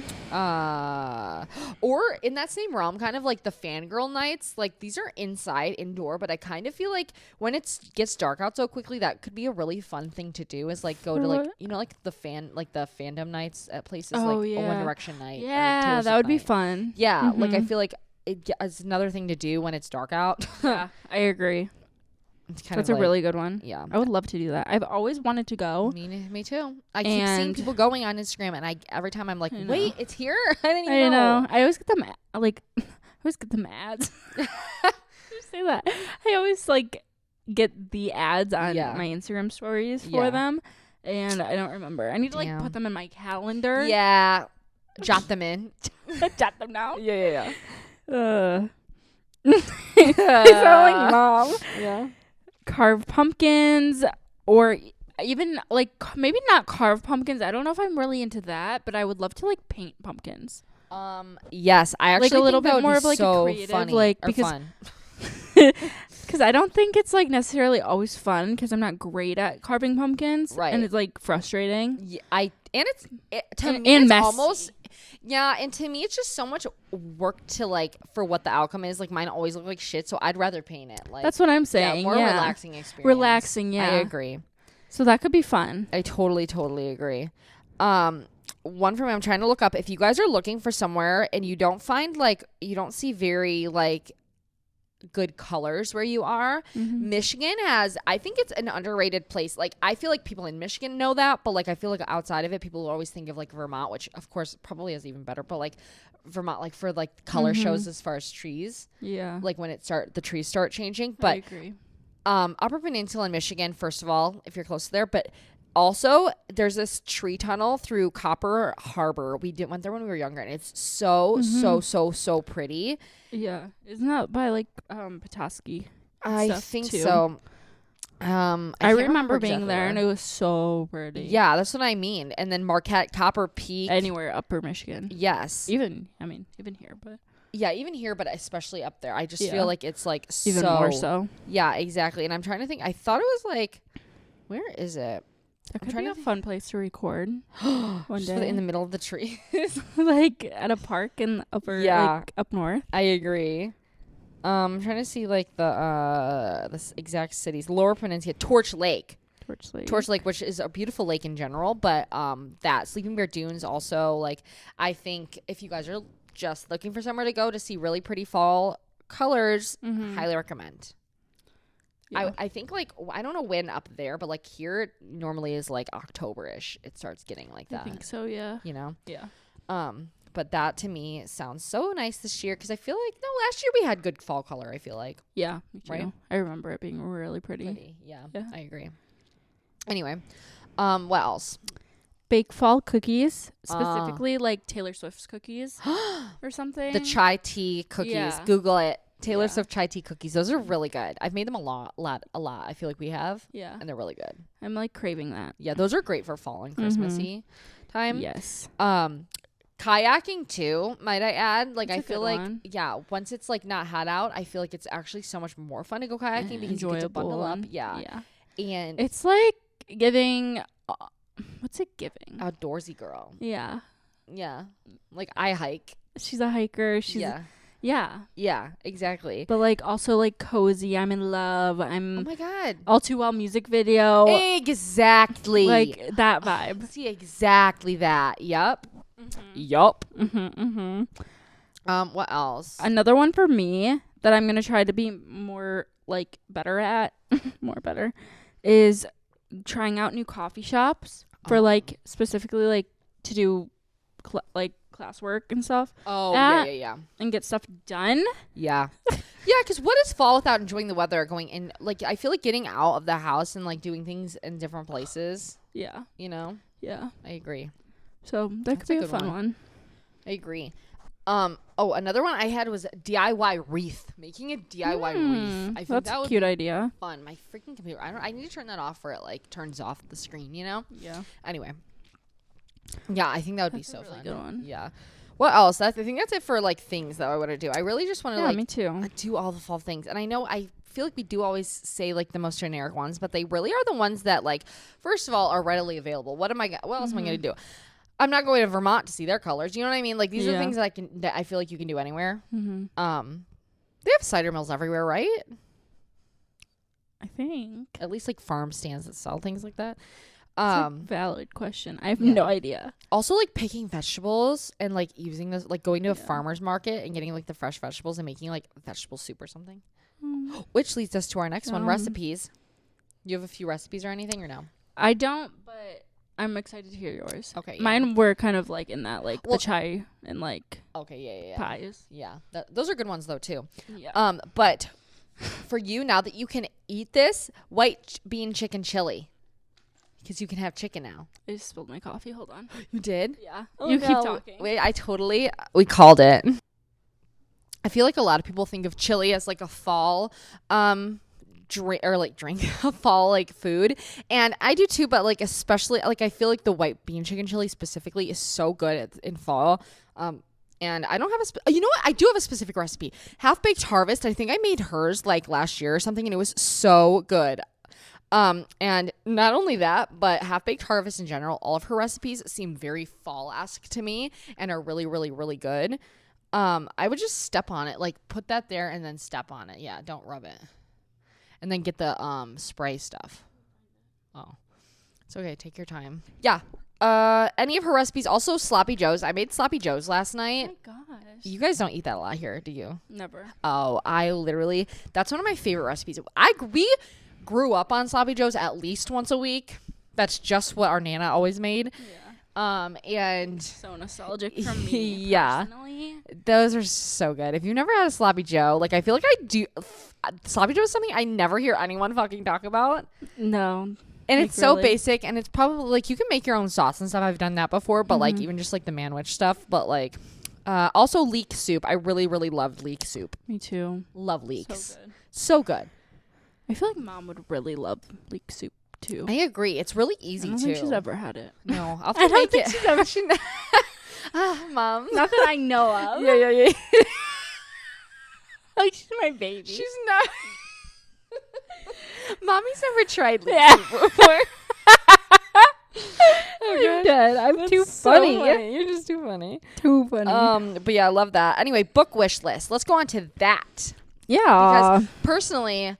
Or in that same realm, kind of like the fangirl nights. Like these are indoor, but I kind of feel like when it gets dark out so quickly, that could be a really fun thing to do. Is like go to like What? like the fandom nights at places Oh, like a One yeah. Direction night. or Yeah, Taylor that Swift would be night. fun. Yeah, like I Mhm. feel like it's another thing to do when it's dark out. Yeah, I agree. It's kind That's of a really good one. yeah. I would love to do that. I've always wanted to go. Me too. I keep seeing And- people going on Instagram, and every time I'm like, I know. wait, it's here. I didn't even I know. know. I always get them like I always get them ads. Just say that. I always like get the ads on Yeah. my Instagram stories for Yeah. them, and I don't remember. I need to like Damn. put them in my calendar. Yeah, jot them in. Jot them down. Yeah. I sound like mom. Yeah. Carved pumpkins, or even like maybe not carved pumpkins. I don't know if I'm really into that, but I would love to like paint pumpkins. Yes, I actually Like a little think that bit would more be of, like, a so creative, funny like, or because- fun. Because I don't think it's like necessarily always fun because I'm not great at carving pumpkins, Right. And it's like frustrating. Yeah, to And- me and it's messy. almost and to me it's just so much work to like for what the outcome is. Like mine always look like shit, so I'd rather paint it. Like That's what I'm saying. more Yeah, relaxing experience. Relaxing, yeah. I agree. So that could be fun. I totally agree. One for me, I'm trying to look up if you guys are looking for somewhere and you don't see very like good colors where you are. Mm-hmm. Michigan has, I think it's an underrated place. Like I feel like people in Michigan know that, but like I feel like outside of it, people always think of like Vermont, which of course probably is even better. But like Vermont, like for like color Mm-hmm. shows as far as trees, Yeah, like when the trees start changing. I But agree. Upper Peninsula in Michigan, first of all, if you're close there, but also there's this tree tunnel through Copper Harbor. We went there when we were younger, and it's so pretty. Yeah, isn't that by like Petoskey? I stuff, think too? so. I can't remember being exactly there, and where. it was so pretty. Yeah, that's what I mean. And then Marquette, Copper Peak. Anywhere upper Michigan. Yes. Even here, but Yeah, even here, but especially up there. I just Yeah. feel like it's like even so. more so. Yeah, exactly. And I'm trying to think. I thought it was like, where is it? That could trying be to a fun place to record one Just day. in the middle of the trees. Like at a park in like up north. I agree. I'm trying to see like the exact cities. Lower Peninsula, Torch Lake. Torch Lake, which is a beautiful lake in general, but that Sleeping Bear Dunes also, like, I think if you guys are just looking for somewhere to go to see really pretty fall colors, highly recommend. Yeah. I think like I don't know when up there, but like here it normally is like October-ish. It starts getting like that. I think so, yeah. You know? Yeah. But that to me sounds so nice this year because I feel like last year we had good fall color. I feel like Yeah, me too. Right? I remember it being really pretty. Yeah, Yeah. I agree. Anyway, what else? Bake fall cookies, specifically like Taylor Swift's cookies or something. The chai tea cookies. Yeah. Google it. Taylor Yeah. Swift chai tea cookies. Those are really good. I've made them a lot. I feel like we have, Yeah. and they're really good. I'm like craving that. Yeah, those are great for fall and Christmassy time. Yes. Kayaking too, might I add? Like That's I a feel good like one. once it's like not hot out, I feel like it's actually so much more fun to go kayaking because you get to bundle up. and- Yeah. And It's like giving. What's it giving? outdoorsy girl. Yeah. Yeah. Like I hike. She's a hiker. Yeah. Yeah, exactly. But like also like cozy. I'm in love. Oh I'm my god. all too well music video. Exactly. Like that vibe. See exactly that. Yup. Yup. What else? Another one for me that I'm gonna try to be more like better at, is trying out new coffee shops for like specifically like to do like classwork and stuff Oh, at- yeah. and get stuff done. Yeah. Yeah, because what is fall without enjoying the weather? Going in, like, I feel like getting out of the house and like doing things in different places. Yeah. You know, Yeah. I agree. So that That's could be a a good fun one. one. I agree. Oh, another one I had was DIY wreath. Making a DIY wreath. I think That's that a would cute be idea. fun. My freaking computer. I need to turn that off where it like turns off the screen. You know. Yeah. Anyway. Yeah, I think that would be That's a so really fun. good one. Yeah. What else? I think that's it for like things that I want to do. I really just want to Yeah, like me too. do all the fall things. And I know I feel like we do always say like the most generic ones, but they really are the ones that like first of all are readily available. What else am I going to do? I'm not going to Vermont to see their colors. You know what I mean? Like these are Yeah. things that I feel like you can do anywhere. Mm-hmm. They have cider mills everywhere, right? I think. At least like farm stands that sell things like that. It's a valid question. I have yeah. no idea. Also like picking vegetables and like using those, like going to a Yeah. farmer's market and getting like the fresh vegetables and making like vegetable soup or something. Mm. Which leads us to our next one, Yum. recipes. You have a few recipes or anything or no? I don't, but I'm excited to hear yours. Okay, yeah. Mine were kind of like in that, like Well- the chai and like Okay, yeah. pies. Yeah, those are good ones though too. Yeah. But for you now that you can eat this white bean chicken chili, because you can have chicken now. I just spilled my coffee. Hold on. You did? Yeah. Oh, you no. keep talking. Wait, we called it. I feel like a lot of people think of chili as like a fall drink, a fall like food, and I do too, but like especially like I feel like the white bean chicken chili specifically is so good in fall. And I don't have you know what? I do have a specific recipe. Half Baked Harvest. I think I made hers like last year or something, and it was so good. And not only that, but Half Baked Harvest in general, all of her recipes seem very fall-esque to me and are really, really, really good. I would just step on it, like put that there and then step on it. Yeah, don't rub it. And then get the spray stuff. Oh, it's okay. Take your time. Yeah. Any of her recipes, also Sloppy Joe's. I made Sloppy Joe's last Oh night. my gosh. You guys don't eat that a lot here, do you? Never. Oh, that's one of my favorite recipes. We grew up on Sloppy Joe's at least once a week. That's just what our Nana always made. Yeah. And So nostalgic from me. Yeah. Personally. those are so good. If you've never had a Sloppy Joe, like I feel like I do. Sloppy Joe is something I never hear anyone fucking talk about. No. And Like, it's so really? basic, and it's probably like you can make your own sauce and stuff. I've done that before, but like even just like the manwich stuff. But like, also leek soup. I really, really loved leek soup. Me too. Love leeks. So good. So good. I feel like Mom would really love leek soup too. I agree. It's really easy I don't too. think she's ever had it. No, I'll have I to don't make think it. she's ever. Mom. Not that I know of. Yeah. Like she's my baby. She's not. Mommy's never tried leek Yeah. soup before. I'm dead. I'm That's too so funny. You're just too funny. Too funny. But yeah, I love that. Anyway, book wish list. Let's go on to that. yeah. Because personally,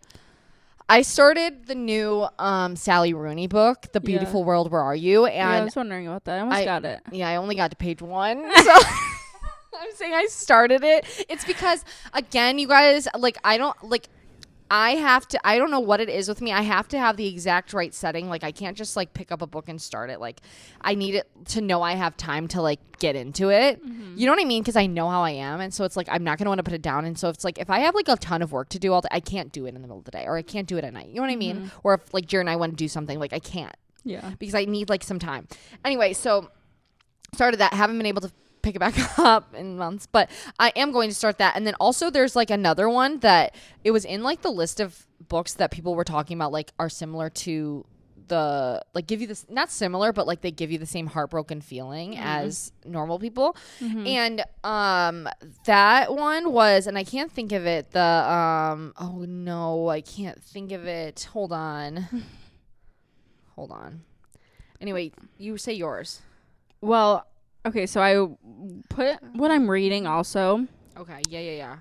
I started the new Sally Rooney book, The Beautiful World, Where Are You? Yeah, I And was wondering about that. I almost got it. yeah, I only got to page 1. So I'm saying I started it. It's because, again, you guys, like, I don't know what it is with me. I have to have the exact right setting. Like, I can't just, like, pick up a book and start it. Like, I need it to know I have time to, like, get into it. Mm-hmm. You know what I mean? Because I know how I am. And so it's like, I'm not going to want to put it down. And so it's like, if I have, like, a ton of work to do all day, I can't do it in the middle of the day. Or I can't do it at night. You know what I mean? Mm-hmm. Or if, like, Jared and I want to do something, like, I can't. Yeah. Because I need, like, some time. Anyway, so started that. Haven't been able to pick it back up in months, but I am going to start that. And then also there's like another one that it was in like the list of books that people were talking about, like are similar to the, like give you this, not similar, but like they give you the same heartbroken feeling as normal people. And that one was, and I can't think of it, the oh no, I can't think of it. Hold on. Anyway, you say yours. Well, okay, so I put what I'm reading also, Okay, yeah.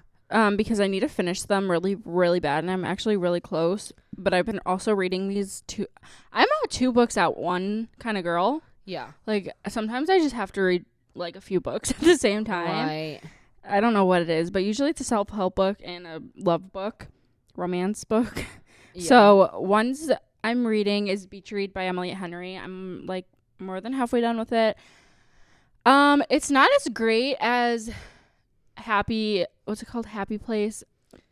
because I need to finish them really, really bad, and I'm actually really close. But I've been also reading these two. I'm a 2 books out one kind of girl. Yeah. Like sometimes I just have to read like a few books at the same time. Right. I don't know what it is, but usually it's a self-help book and a love book, romance book. Yeah. So ones I'm reading is Beach Read by Emily Henry. I'm like more than halfway done with it. It's not as great as what's it called? Happy Place.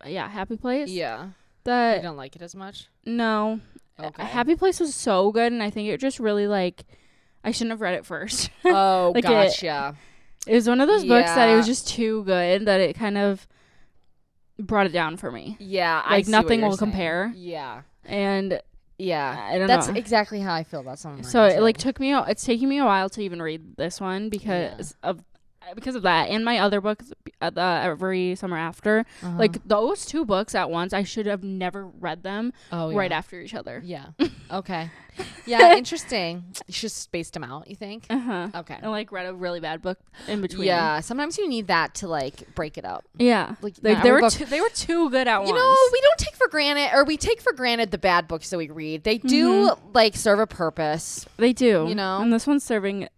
Yeah, Happy Place. Yeah. You That don't like it as much? no. Okay. Happy Place was so good, and I think it just really like I shouldn't have read it first. Oh, Like gotcha. It was one of those books that it Yeah. was just too good that it kind of brought it down for me. Yeah. I Like, see what nothing you're will saying. compare. Yeah. And Yeah. I don't That's know. exactly how I feel about some of mine. So it too. like took me. It's taking me a while to even read this one because of that and my other books, the Every Summer After. Uh-huh. Like those 2 books at once, I should have never read them right after each other. Yeah. Okay. Yeah. Interesting. You should space them out, you think? Okay. And like read a really bad book in between. Yeah. Sometimes you need that to like break it up. Yeah. Like, Like not they every were book- they were too good at once. You know, we don't take for granted, or we take for granted the bad books that we read. They do like serve a purpose. They do. You know? And this one's serving.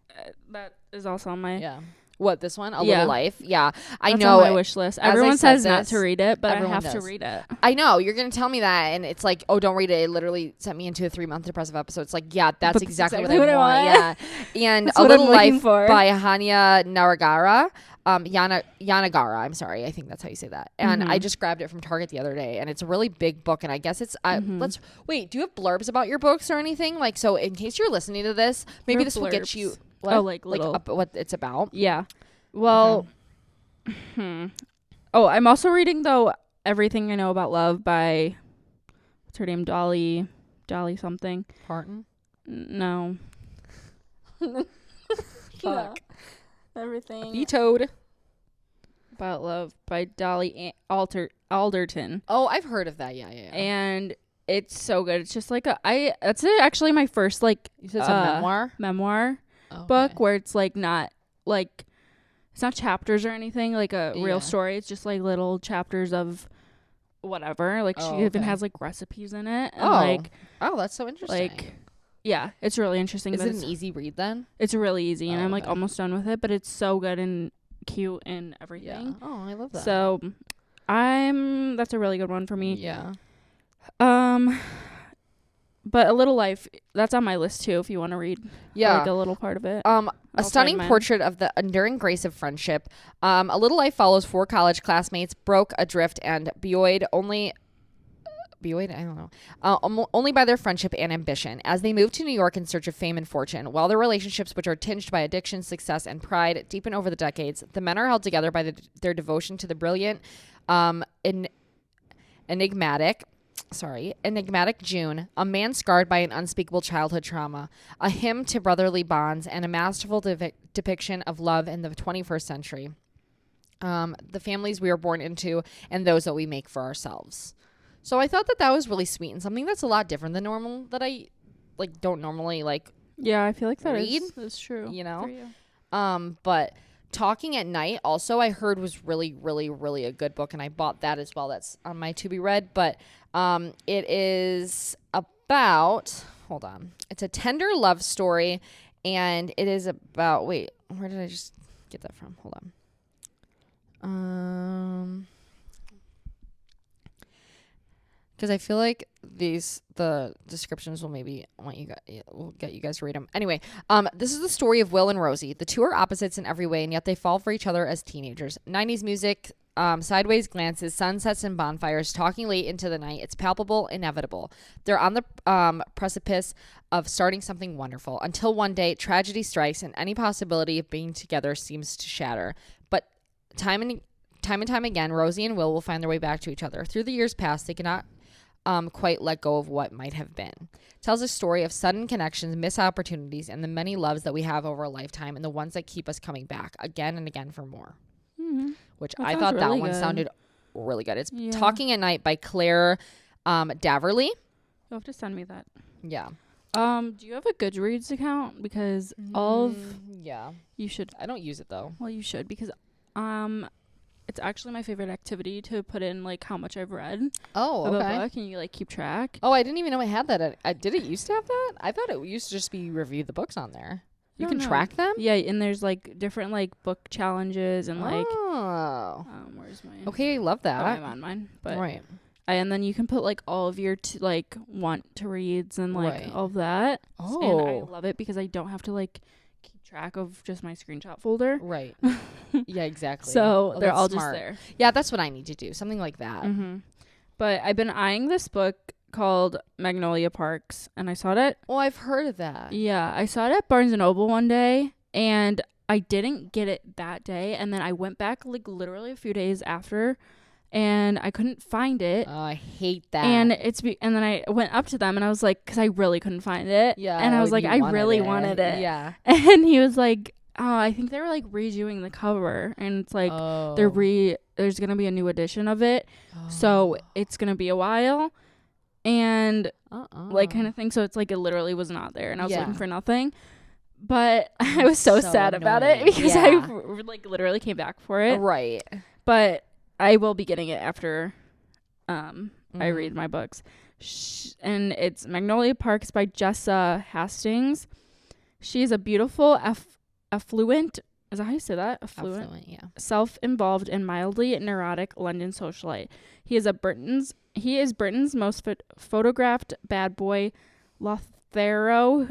That is also on my. Yeah. What, this one? A Yeah. Little Life? Yeah. I That's know. on my wish list. As I Everyone said says not this, to read it, but I everyone have to does. read it. I know. You're going to tell me that, and it's like, oh, don't read it. It literally sent me into a 3-month depressive episode. It's like, yeah, that's But exactly, exactly what I want. want. Yeah. And That's A what I'm Little looking Life for. by Hanya Naragara. Yanagara. I'm sorry. I think that's how you say that. And I just grabbed it from Target the other day, and it's a really big book. And I guess it's, let's wait, do you have blurbs about your books or anything? Like, so in case you're listening to this, maybe Or this will get blurbs. you, Oh, like little- what it's about. Yeah. Well, Oh, I'm also reading though Everything I Know About Love by what's her name? Dolly something. Parton? No. Fuck. Everything Vetoed. About Love by Dolly Alderton. Oh, I've heard of that. Yeah. And it's so good. It's just like it's actually my first like You said it's a memoir? book where it's like not like it's not chapters or anything like a Yeah. real story. It's just like little chapters of whatever. Like she Oh, even okay. has like recipes in it. And Oh. like Oh, that's so interesting. like yeah, it's really interesting. Is but it it's, an easy read then? it's really easy and Oh, I'm like okay. almost done with it, but it's so good and cute and everything. Oh, I love that. So that's a really good one for me. yeah. But A Little Life, that's on my list too if you want to read like a little part of it. A I'll stunning find mine. portrait of the enduring grace of friendship. A Little Life follows 4 college classmates, broke, adrift, and buoyed only by their friendship and ambition as they move to New York in search of fame and fortune. While their relationships, which are tinged by addiction, success, and pride, deepen over the decades, the men are held together by their devotion to the brilliant, enigmatic, Enigmatic June, a man scarred by an unspeakable childhood trauma, a hymn to brotherly bonds, and a masterful depiction of love in the 21st century. The families we are born into and those that we make for ourselves. So I thought that was really sweet and something that's a lot different than normal that I don't normally Yeah, I feel like that read, is true. you know? For you. But Talking at Night also I heard was really, really, really a good book, and I bought that as well. That's on my to be read. But it is about, hold on, it's a tender love story, and it is about, wait, where did I just get that from? Hold on. Because I feel like the descriptions will maybe will get you guys to read them. Anyway, this is the story of Will and Rosie. The two are opposites in every way, and yet they fall for each other as teenagers. 90s music, sideways glances, sunsets and bonfires, talking late into the night. It's palpable, inevitable. They're on the precipice of starting something wonderful until one day tragedy strikes and any possibility of being together seems to shatter. But time and time again, Rosie and Will find their way back to each other. Through the years past, they cannot quite let go of what might have been. Tells a story of sudden connections, missed opportunities, and the many loves that we have over a lifetime, and the ones that keep us coming back again and again for more. Mm-hmm. Which That I sounds thought that really one good. sounded really good. It's Yeah. Talking at Night by Claire Daverly. You'll have to send me that. Yeah. Do you have a Goodreads account? Because Yeah. you should. I don't use it though. Well, you should, because it's actually my favorite activity to put in how much I've read Oh, of okay. a book, and you keep track. Oh, I didn't even know it had that. Did it used to have that? I thought it used to just be review the books on there. You No, can no. track them? Yeah, and there's different book challenges and Oh. where's mine? Okay, I love Oh, that. I'm on mine, but Right. and then you can put all of your want to reads and Right. all of that. Oh. And I love it because I don't have to keep track of just my screenshot folder. Right. Yeah, exactly. So Oh, they're that's all smart. just there. Yeah, that's what I need to do. Something like that. Mm-hmm. But I've been eyeing this book called Magnolia Parks, and I saw it. Oh, I've heard of that. Yeah, I saw it at Barnes and Noble one day, and I didn't get it that day. And then I went back literally a few days after, and I couldn't find it. Oh, I hate that. And and then I went up to them, and I was like, because I really couldn't find it. yeah, And I was like, you I really wanted it. Yeah. And he was like, oh, I think they were redoing the cover, and it's Oh. there's gonna be a new edition of it, so it's gonna be a while, and kind of thing. So it's it literally was not there, and I was Yeah. looking for nothing. But I was so sad about it annoying. because Yeah. I literally came back for it. Right. But I will be getting it after I Mhm. read my books. And it's Magnolia Parks by Jessa Hastings. She is a beautiful, affluent, is that how you say that? Affluent, yeah. Self-involved and mildly neurotic London socialite. He is Britain's most photographed bad boy, Lothario,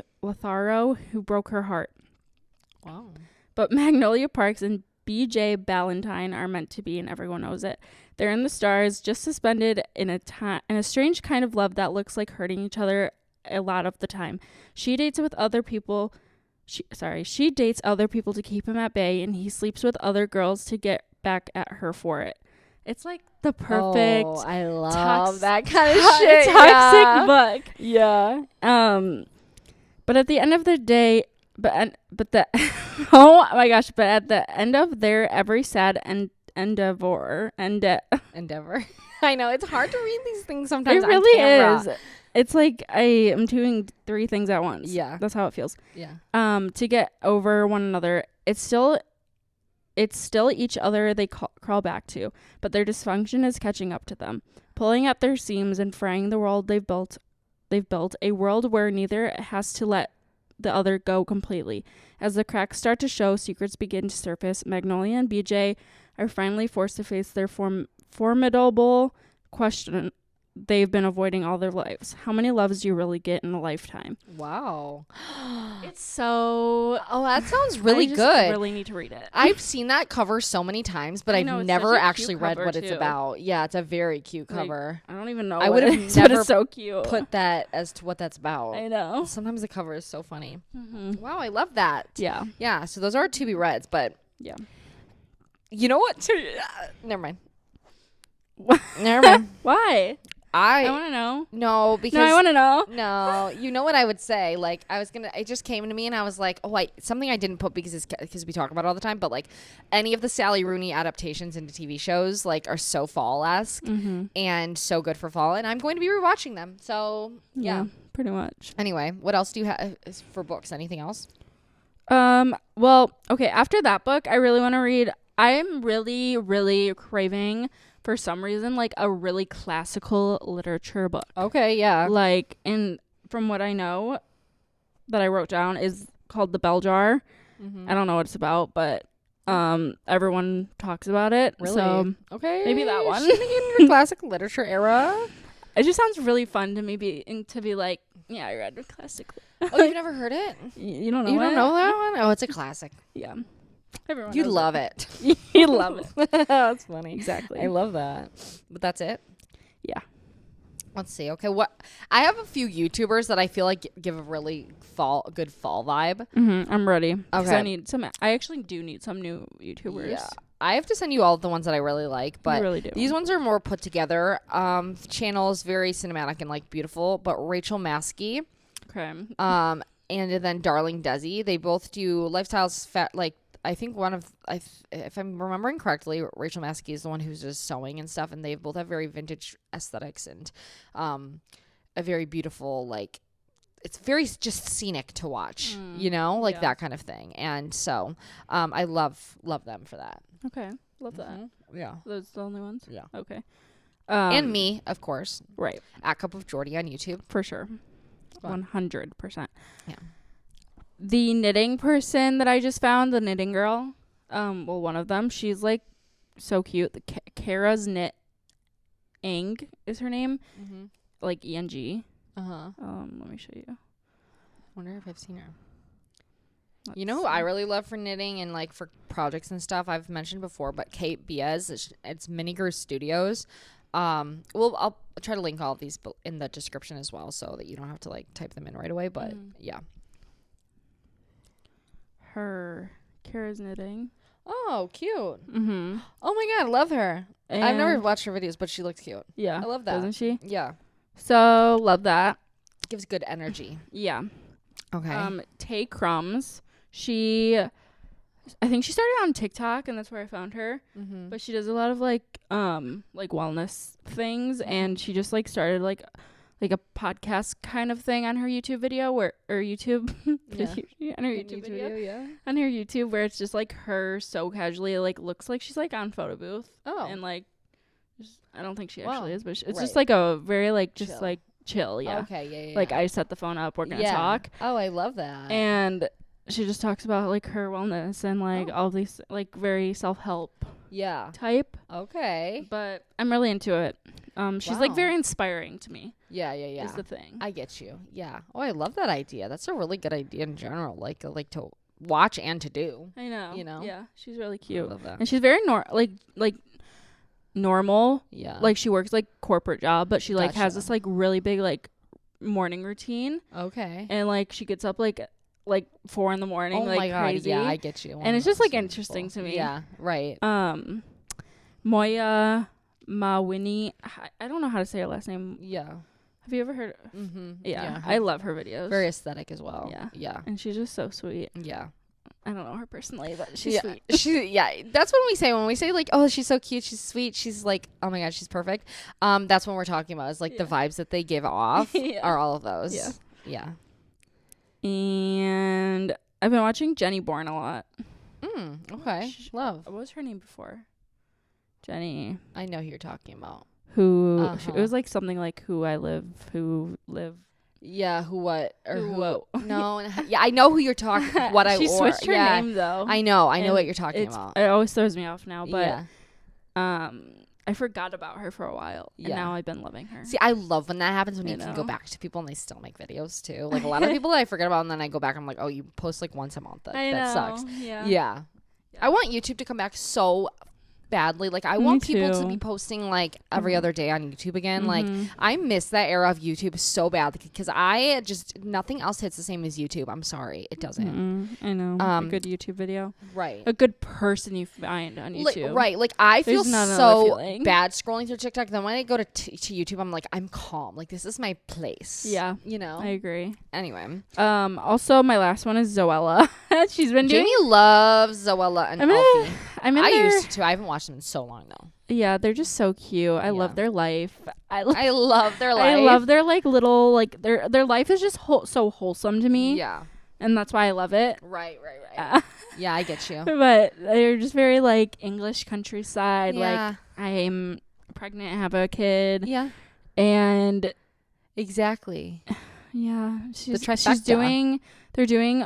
who broke her heart. Wow. But Magnolia Parks and B.J. Ballantyne are meant to be, and everyone knows it. They're in the stars, just suspended in a strange kind of love that looks like hurting each other a lot of the time. She dates other people to keep him at bay, and he sleeps with other girls to get back at her for it. It's the perfect Oh, I love tox- that kind of shit. toxic book. Yeah. But at the end of the day, oh my gosh! But at the end of their every sad endeavor, Endeavor. I know it's hard to read these things sometimes. it really on camera. is. It's I am doing 3 things at once. Yeah. That's how it feels. Yeah. To get over one another, it's still each other they crawl back to, but their dysfunction is catching up to them, pulling at their seams and fraying the world they've built a world where neither has to let the other go completely. As the cracks start to show, secrets begin to surface. Magnolia and BJ are finally forced to face their formidable question they've been avoiding all their lives. How many loves do you really get in a lifetime? Wow. It's so... Oh, that sounds really I just good. really need to read it. I've seen that cover so many times, but I I've know, it's never such a cute actually read cover, what it's too. about. Yeah, it's a very cute cover. I don't even know I what would've it is, but never it's so cute. Put that as to what that's about. I know. Sometimes the cover is so funny. Mm-hmm. Wow, I love that. Yeah. Yeah, so those are our to be reads, but Yeah. you know what? Never mind. Never mind. Why? I want to know. No, because No, I want to know. No, you know what I would say? Like, it just came to me and I was like, oh, something I didn't put because we talk about it all the time, but like any of the Sally Rooney adaptations into TV shows, like, are so fall-esque and so good for fall. And I'm going to be rewatching them. So, yeah. Pretty much. Anyway, what else do you have for books? Anything else? Well, okay, after that book, I really want to read. I am really, really craving, for some reason, like a really classical literature book. Okay, yeah. Like, and from what I know that I wrote down is called The Bell Jar. I don't know what it's about, but everyone talks about it. Really? So okay. maybe that one. Should we get into the classic literature era? It just sounds really fun to me to be like, yeah, I read classic. Oh, you've never heard it? You don't know You it? don't know that one? Oh, it's a classic. Yeah. Everyone You'd knows love it. You love it. That's funny. Exactly. I love that. But that's it? Yeah. Let's see. Okay, I have a few YouTubers that I feel like give a really good fall vibe. I'm ready. Okay. I actually do need some new YouTubers. Yeah. I have to send you all the ones that I really like, but You really do. these ones are more put together. Channels very cinematic and like beautiful, but Rachel Maskey, Okay. and then Darling Desi, they both do lifestyles. I think if I'm remembering correctly, Rachel Maskey is the one who's just sewing and stuff, and they both have very vintage aesthetics and a very beautiful, like, it's very just scenic to watch, like that kind of thing. And so I love them for that. Okay. Love that. Yeah. Those the only ones? Yeah. Okay. And me, of course, Right. at Cup of Jordy on YouTube. For sure. fun. 100%. Yeah. The knitting person that I just found, the knitting girl, one of them, she's like so cute. The Kara's Knit Eng is her name, like ENG. Let me show you. Wonder if I've seen her. You know who I really love for knitting and like for projects and stuff? I've mentioned before, but Kate Biez, it's Minigrew Studios. I'll try to link all of these in the description as well, so that you don't have to like type them in right away. But yeah. Her Kara's Knitting. Oh, cute. Oh my god, I love her. And I've never watched her videos, but she looks cute. Yeah. I love that. Doesn't she? Yeah. So, love that. Gives good energy. Yeah. Okay. Tay Crumbs. I think she started on TikTok, and that's where I found her. But she does a lot of like wellness things, and she just like started like a podcast kind of thing on her YouTube video on her YouTube video yeah. on her YouTube, where it's just like her so casually like looks like she's like on photo booth. And like I don't think she actually is, but it's just like a very like just Chill. like chill. Yeah. Okay. Yeah. Like I set the phone up, we're gonna talk. Oh, I love that. And she just talks about like her wellness and like all these like very self-help type. Okay. But I'm really into it. She's like very inspiring to me. Yeah. Is the thing. I get you. Yeah. Oh, I love that idea. That's a really good idea in general. Like to watch and to do. I know. You know? Yeah. She's really cute. I love that. And she's very normal. Yeah. Like she works like corporate job, but she like has Gotcha. this like really big like morning routine. Okay. And like she gets up like 4 a.m. Oh like my god. crazy. Yeah, I get you. And it's just like interesting to me. Yeah. Right. Moya Mawini. I don't know how to say her last name. Yeah. Have you ever heard? Yeah. I love her videos. Very aesthetic as well. Yeah. Yeah. And she's just so sweet. Yeah. I don't know her personally, but she's sweet. That's what when we say like, oh, she's so cute, she's sweet, she's like, oh my god, she's perfect. That's what we're talking about, is like the vibes that they give off are all of those. Yeah. And I've been watching Jenny Bourne a lot. Okay. Love. What was her name before? Jenny. I know who you're talking about. Who it was like something like who live. Yeah, who what or Who who? what? No, yeah, I know who you're talking. She switched her name though. I know what you're talking about. It always throws me off now, but yeah. I forgot about her for a while, and now I've been loving her. See, I love when that happens, when you can go back to people and they still make videos too. Like a lot of people that I forget about, and then I go back, I'm like, oh, you post like once a month. That sucks. Yeah. Yeah. I want YouTube to come back so badly. Like, I Me want people to too. be posting like every other day on YouTube again. Like, I miss that era of YouTube so bad because I just nothing else hits the same as YouTube. I'm sorry, it doesn't. I know. A good YouTube video. Right. A good person you find on YouTube. Right. Like, I feel There's none other so feeling. bad scrolling through TikTok. Then when I go to YouTube, I'm like, I'm calm. Like, this is my place. Yeah. You know. I agree. Anyway, Also, my last one is Zoella. She's been doing. Jamie loves Zoella and I'm in Alfie. I'm in I their, used to. I haven't watched them in so long though. Yeah, they're just so cute. I love their life. I love their life. I love their like little like their life is just so wholesome to me. Yeah. And that's why I love it. Right. Uh, Yeah, I get you. but they're just very like English countryside. Yeah. Like I'm pregnant, have a kid, Yeah. and Exactly. yeah, she's trifecta. they're doing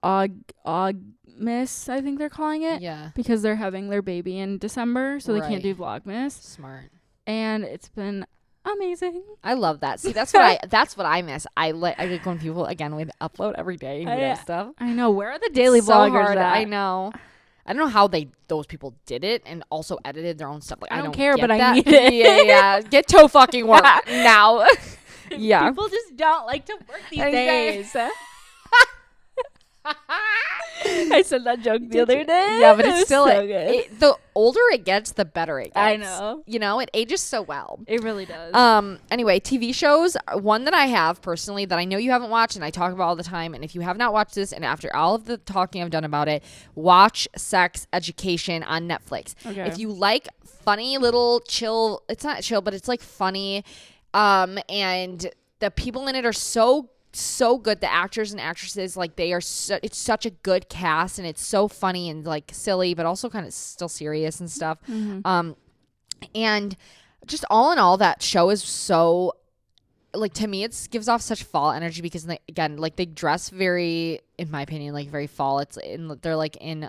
Ogmas, I think they're calling it. Yeah. Because they're having their baby in December, so they can't do Vlogmas. Smart. And it's been amazing. I love that. See, that's what I miss. I like when people again would upload every day and do stuff. I know. Where are the daily So vloggers hard. at? I know. I don't know how those people did it and also edited their own stuff. Like, I I don't don't care, get but I that. need it. Yeah. Get to fucking work now. Yeah. People just don't like to work these Exactly. days. I said that joke the other day. Yeah, but It it's was still so good. the older it gets, the better it gets. I know. You know, it ages so well. It really does. Anyway, TV shows, one that I have personally that I know you haven't watched and I talk about all the time, and if you have not watched this and after all of the talking I've done about it, watch Sex Education on Netflix. Okay. If you like funny little chill, it's not chill, but it's like funny, and the people in it are so good. The actors and actresses, like they are it's such a good cast and it's so funny and like silly but also kind of still serious and stuff. And just all in all, that show is so, like, to me it gives off such fall energy because they, again, like they dress very, in my opinion, like very fall. They're like in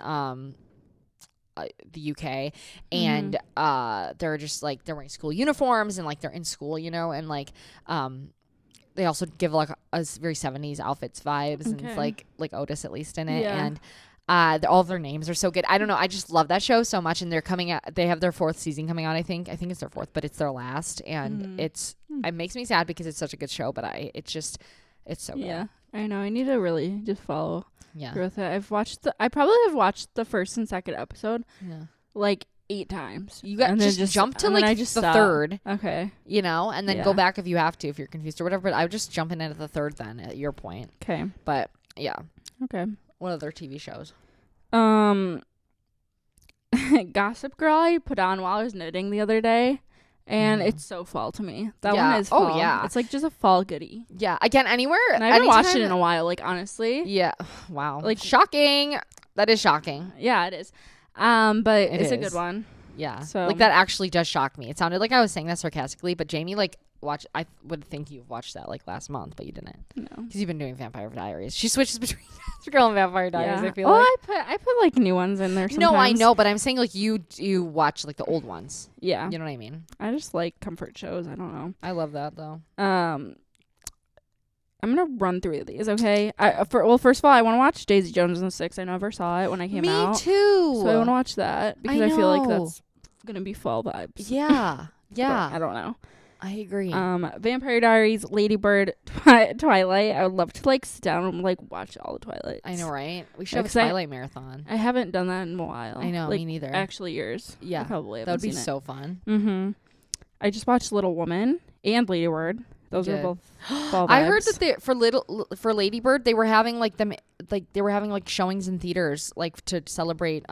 the UK and they're just like they're wearing school uniforms and like they're in school, you know, and like they also give like us very 70s outfits vibes and it's like Otis at least in it. Yeah. And all of their names are so good. I don't know. I just love that show so much. And they're coming out. They have their 4th season coming out. I think it's their 4th, but it's their last. And it makes me sad because it's such a good show. But it's so good. Yeah, I know. I need to really just follow through Yeah. with it. I probably have watched the first and second episode Yeah. like 8 times. You got and then just jump to and then like I just the stop. 3rd, Okay. you know, and then Yeah. go back if you have to, if you're confused or whatever. But I would just jump in at the 3rd then at your point. Okay. But yeah. Okay. What other TV shows? Gossip Girl I put on while I was knitting the other day, and it's so fall to me. That Yeah. one is Oh, fall. yeah. It's like just a fall goodie. Yeah. Again, anywhere. And I haven't watched it anytime- in a while, like honestly. Yeah. Wow. Like- shocking. That is shocking. Yeah, it is. But It it's a is. good one. Yeah. So- like that actually does shock me. It sounded like I was saying that sarcastically, but Jamie, like, I would think you've watched that like last month, but you didn't. No. Because you've been doing Vampire Diaries. She switches between Gossip Girl and Vampire Diaries, Yeah. I feel Well, like. I put like new ones in there sometimes. No, I know, but I'm saying like you watch like the old ones. Yeah. You know what I mean? I just like comfort shows. I don't know. I love that though. I'm gonna run through these, okay? First of all, I want to watch Daisy Jones and the Six. I never saw it when I came out, Me too. so I want to watch that because I feel like that's gonna be fall vibes. Yeah. But Yeah. I don't know. I agree. Vampire Diaries, Ladybird, Twilight. I would love to like sit down and like watch all the Twilights. I know, right? We should Yeah, have a 'cause I- Twilight marathon. I haven't done that in a while. I know, like, me neither. Actually, years. Yeah, I probably That would be seen it. so fun. Mm-hmm. I just watched Little Woman and Ladybird. Those are Did. both fall vibes. I heard that for Ladybird they were having like showings in theaters like to celebrate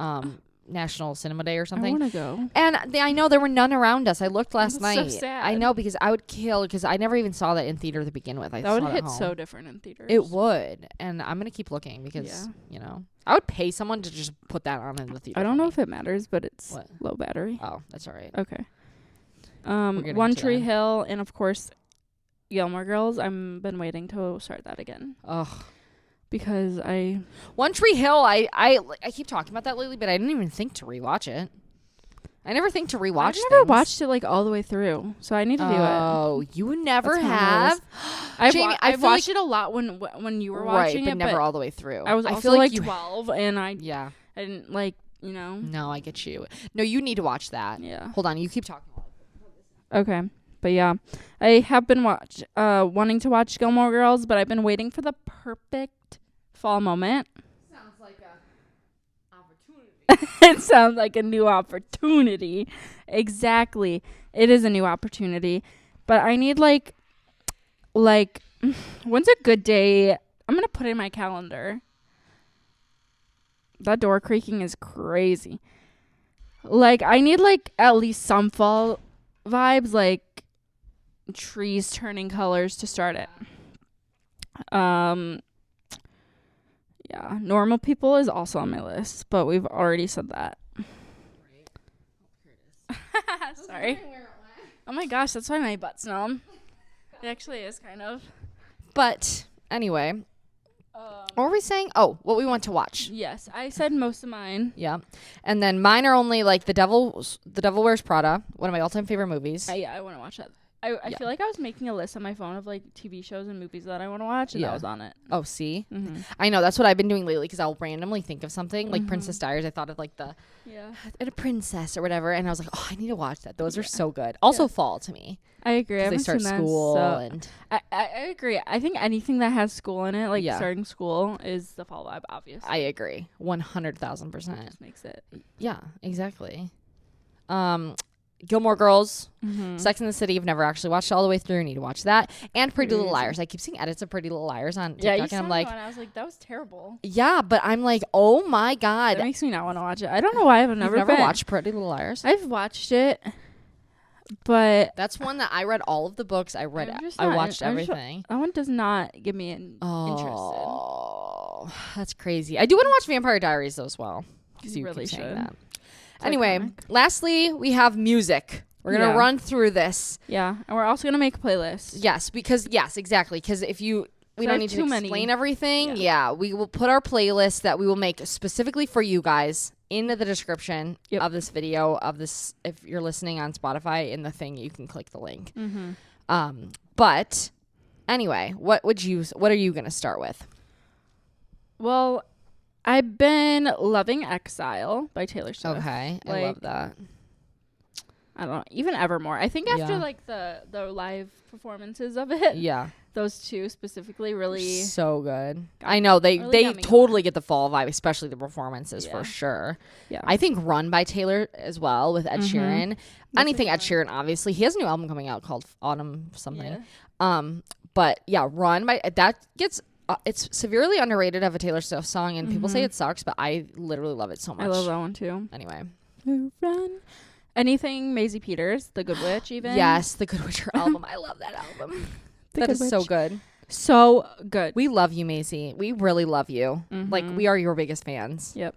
National Cinema Day or I something. want to go. And I know there were none around us. I looked last That's so night. sad. I know because I would kill because I never even saw that in theater to begin with. I That saw would it at hit home. so different in theaters. It would, and I'm gonna keep looking because Yeah. you know I would pay someone to just put that on in the theater. I don't for know me. if it matters, but it's What? low battery. Oh, that's all right. Okay. getting One into Tree that. Hill and of course Gilmore Girls. I've been waiting to start that again Ugh. because I One Tree Hill. I keep talking about that lately, but I didn't even think to rewatch it. I never think to rewatch. I've never things. watched it like all the way through, so I need to do it. Oh, you never That's kinda have. I've, Jamie, I've feel watched it a lot when you were right, watching but it, never all the way through. I was I also feel like like you. 12, and I Yeah. didn't like you know. No, I get you. No, you need to watch that. Yeah. Hold on, you keep talking. Okay. But yeah, I have been wanting to watch Gilmore Girls, but I've been waiting for the perfect fall moment. Sounds like a opportunity. It sounds like a new opportunity. Exactly. It is a new opportunity. But I need like when's a good day? I'm going to put it in my calendar. That door creaking is crazy. Like I need like at least some fall vibes, like trees turning colors to start it. Yeah, Normal People is also on my list, but we've already said that. Sorry. Oh my gosh, that's why my butt's numb. It actually is kind of. But anyway, what were we saying? Oh, what we want to watch. Yes, I said most of mine. Yeah. And then mine are only like The Devil Wears Prada, one of my all-time favorite movies. Yeah, I want to watch that. I feel like I was making a list on my phone of like TV shows and movies that I want to watch, and that was on it. Oh, see? Mm-hmm. I know. That's what I've been doing lately because I'll randomly think of something. Like Princess Diaries, I thought of like a princess or whatever, and I was like, oh, I need to watch that. Those are so good. Also fall to me. I agree. I They start school and... I agree. I think anything that has school in it, like starting school, is the fall vibe, obviously. I agree. 100,000%. Just makes it. Yeah, exactly. Gilmore Girls, Sex and the City. I've never actually watched it all the way through. I need to watch that. And Pretty Little Liars. I keep seeing edits of Pretty Little Liars on TikTok, and I'm like, I was like, that was terrible. yeah, but I'm like, oh my god, That makes me not want to watch it. I don't know why I've never watched Pretty Little Liars. I've watched it, but that's one that I read all of the books. I watched everything. That one does not give me interested. Oh, that's crazy. I do want to watch Vampire Diaries though as well. You really should. That. Anyway, lastly, we have music. We're going to run through this. Yeah. And we're also going to make a playlist. Yes, exactly. Because we don't need to explain everything. Yeah, we will put our playlist that we will make specifically for you guys in the description of this video, if you're listening on Spotify, in the thing, you can click the link. But anyway, what are you going to start with? Well, I've been loving Exile by Taylor Swift. Okay, I love that. I don't know, even Evermore. I think after like the live performances of it, those two specifically really so good. I know they totally get the fall vibe, especially the performances for sure. Yeah, I think Run by Taylor as well with Ed Sheeran. Anything Ed Sheeran, obviously, he has a new album coming out called Autumn something. Yeah. But yeah, Run by that gets. It's severely underrated of a Taylor Swift song, and people say it sucks, but I literally love it so much. I love that one too. Anyway, Run. Anything Maisie Peters, The Good Witch, even. Yes, The Good Witch album. I love that album. That is so good. So good. We love you, Maisie. We really love you. Like, we are your biggest fans. Yep.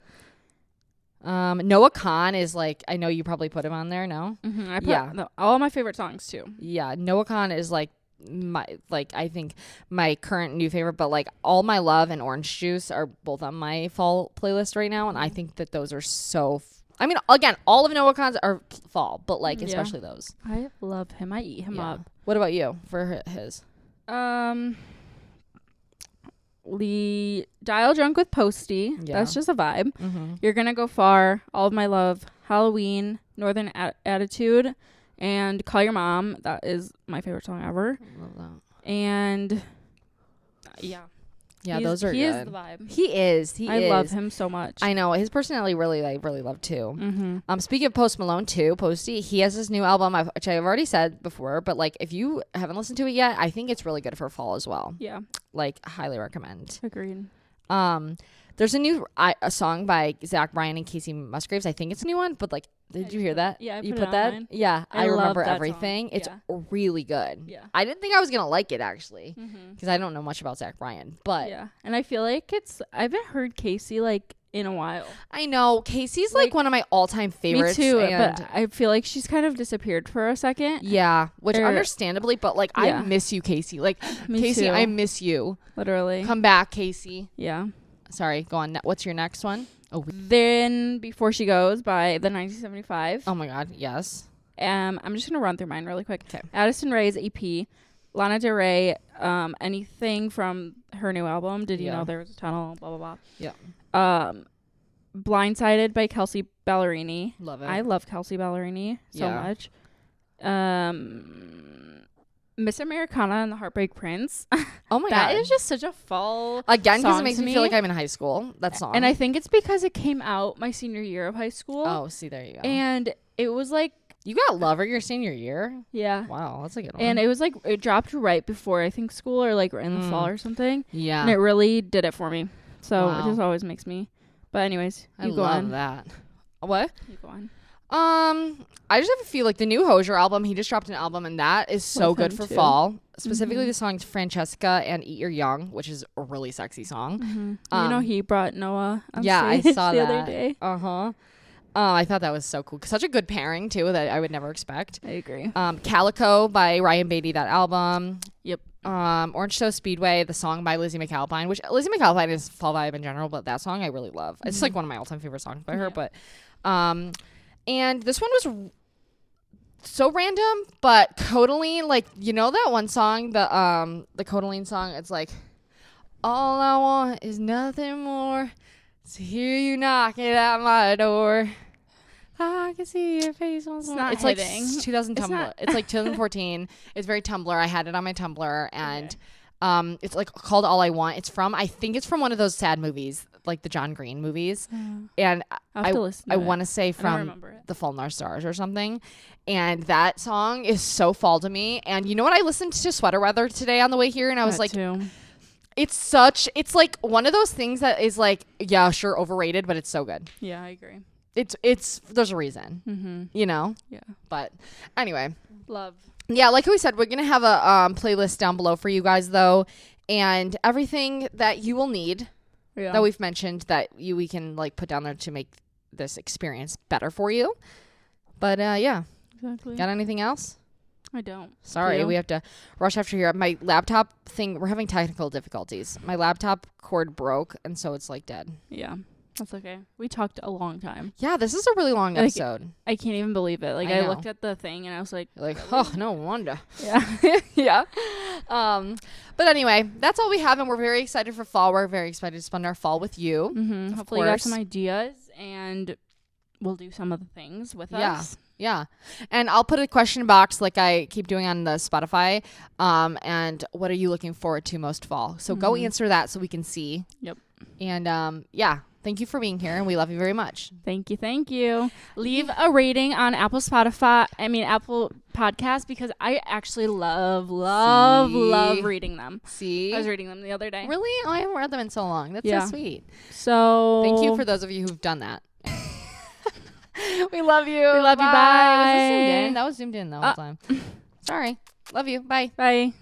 Noah Kahan is like, I know you probably put him on there. No. I put all my favorite songs too. Yeah, Noah Kahan is like. I think my current new favorite, but like All My Love and Orange Juice are both on my fall playlist right now, and I think that those are so I mean, again, all of Noah Kahan's are fall, but like especially those. I love him. I eat him up. What about you for his? Lee Dial Drunk with Posty. That's just a vibe. You're Gonna Go Far, All of My Love, Halloween, Northern Attitude, and Call Your Mom. That is my favorite song ever. I love that. And those are good. He is the vibe. He is. I love him so much. I know his personality. I really love too. Speaking of Post Malone too, Posty, he has this new album, which I've already said before, but like if you haven't listened to it yet, I think it's really good for fall as well. Yeah, like highly recommend. Agreed. There's a song by Zach Bryan and Casey Musgraves. I think it's a new one, but like, did you hear that? Yeah, you put that. Mine. Yeah, I remember everything. Song. It's really good. Yeah, I didn't think I was gonna like it actually, because I don't know much about Zach Bryan. But and I feel like I haven't heard Casey like in a while. I know Casey's like one of my all-time favorites. Me too, but I feel like she's kind of disappeared for a second. Yeah, which understandably, but like I miss you, Casey. Like Casey, too. I miss you. Literally, come back, Casey. Yeah. Sorry, go on. What's your next one? Oh, Then Before She Goes by the 1975. Oh my God, yes. I'm just gonna run through mine really quick. Okay. Addison Rae's EP, Lana Del Rey, anything from her new album. Did you know there was a tunnel? Blah blah blah. Yeah. Blindsided by Kelsey Ballerini. Love it. I love Kelsey Ballerini so Yeah. much. Miss Americana and the Heartbreak Prince. Oh my That god. is just such a fall Again, because it song makes to me feel like I'm in high school. That song. And I think it's because it came out my senior year of high school. Oh, see, there you go. And it was like, you got Lover your senior year? yeah. Wow, that's a good one. And it was like, it dropped right before, I think, school or like in the fall or something. yeah. And it really did it for me. So Wow. it just always makes me. But anyways, I you go love on. that. What? You go on. I just have a feel like the new Hozier album, he just dropped an album and that is so Love good him for too. fall. Specifically the songs Francesca and Eat Your Young, which is a really sexy song. You know, he brought Noah on Yeah, I stage saw the that. other day. Uh-huh. I thought that was so cool. Such a good pairing too that I would never expect. I agree. Calico by Ryan Beatty, that album. Yep. Orange Toast Speedway, the song by Lizzie McAlpine, which Lizzie McAlpine is fall vibe in general, but that song I really love. It's like one of my all-time favorite songs by her. But and this one was so random, but Codaline, like, you know that one song, the Codaline song, it's like, all I want is nothing more to hear you knocking at my door. I can see your face once more. not It's like hitting. 2000 It's Tumblr. not- It's like 2014. It's very Tumblr. I had it on my Tumblr, and it's like called All I Want. I think it's from one of those sad movies, like the John Green movies. And I'll have to listen to I it. want to say I don't from remember it. The Fault in Our Stars or something. And that song is so fall to me. And you know what? I listened to Sweater Weather today on the way here, and I was That like, too. it's like one of those things that is like, yeah, sure, overrated, but it's so good. Yeah, I agree. It's there's a reason, you know? Yeah. But anyway, Love. yeah, like we said, we're going to have a playlist down below for you guys though. And everything that you will need Yeah. that we've mentioned that we can like put down there to make this experience better for you. But yeah, Exactly. got anything else? I don't. Sorry, Do you? we have to rush after here. My laptop thing, we're having technical difficulties. My laptop cord broke, and so it's like dead. Yeah. That's okay. We talked a long time. Yeah, this is a really long Like, episode. I can't even believe it. Like, I I know. looked at the thing and I was like, You're like, oh, no wonder. yeah. Yeah. But anyway, that's all we have, and we're very excited for fall. We're very excited to spend our fall with you. Mm-hmm. Hopefully you got some course. ideas and we'll do some of the things with Yeah. us. Yeah. And I'll put a question box like I keep doing on the Spotify. And what are you looking forward to most fall? So go answer that so we can see. Yep. And yeah, thank you for being here, and we love you very much. Thank you. Thank you. Leave a rating on Apple Podcast because I actually love See? reading them. See? I was reading them the other day. Really? Oh, I haven't read them in so long. That's Yeah. so sweet. So Thank you for those of you who've done that. We love you. We love you. Was this zoomed Bye. in? That was zoomed in the whole time. Sorry. Love you. Bye. Bye.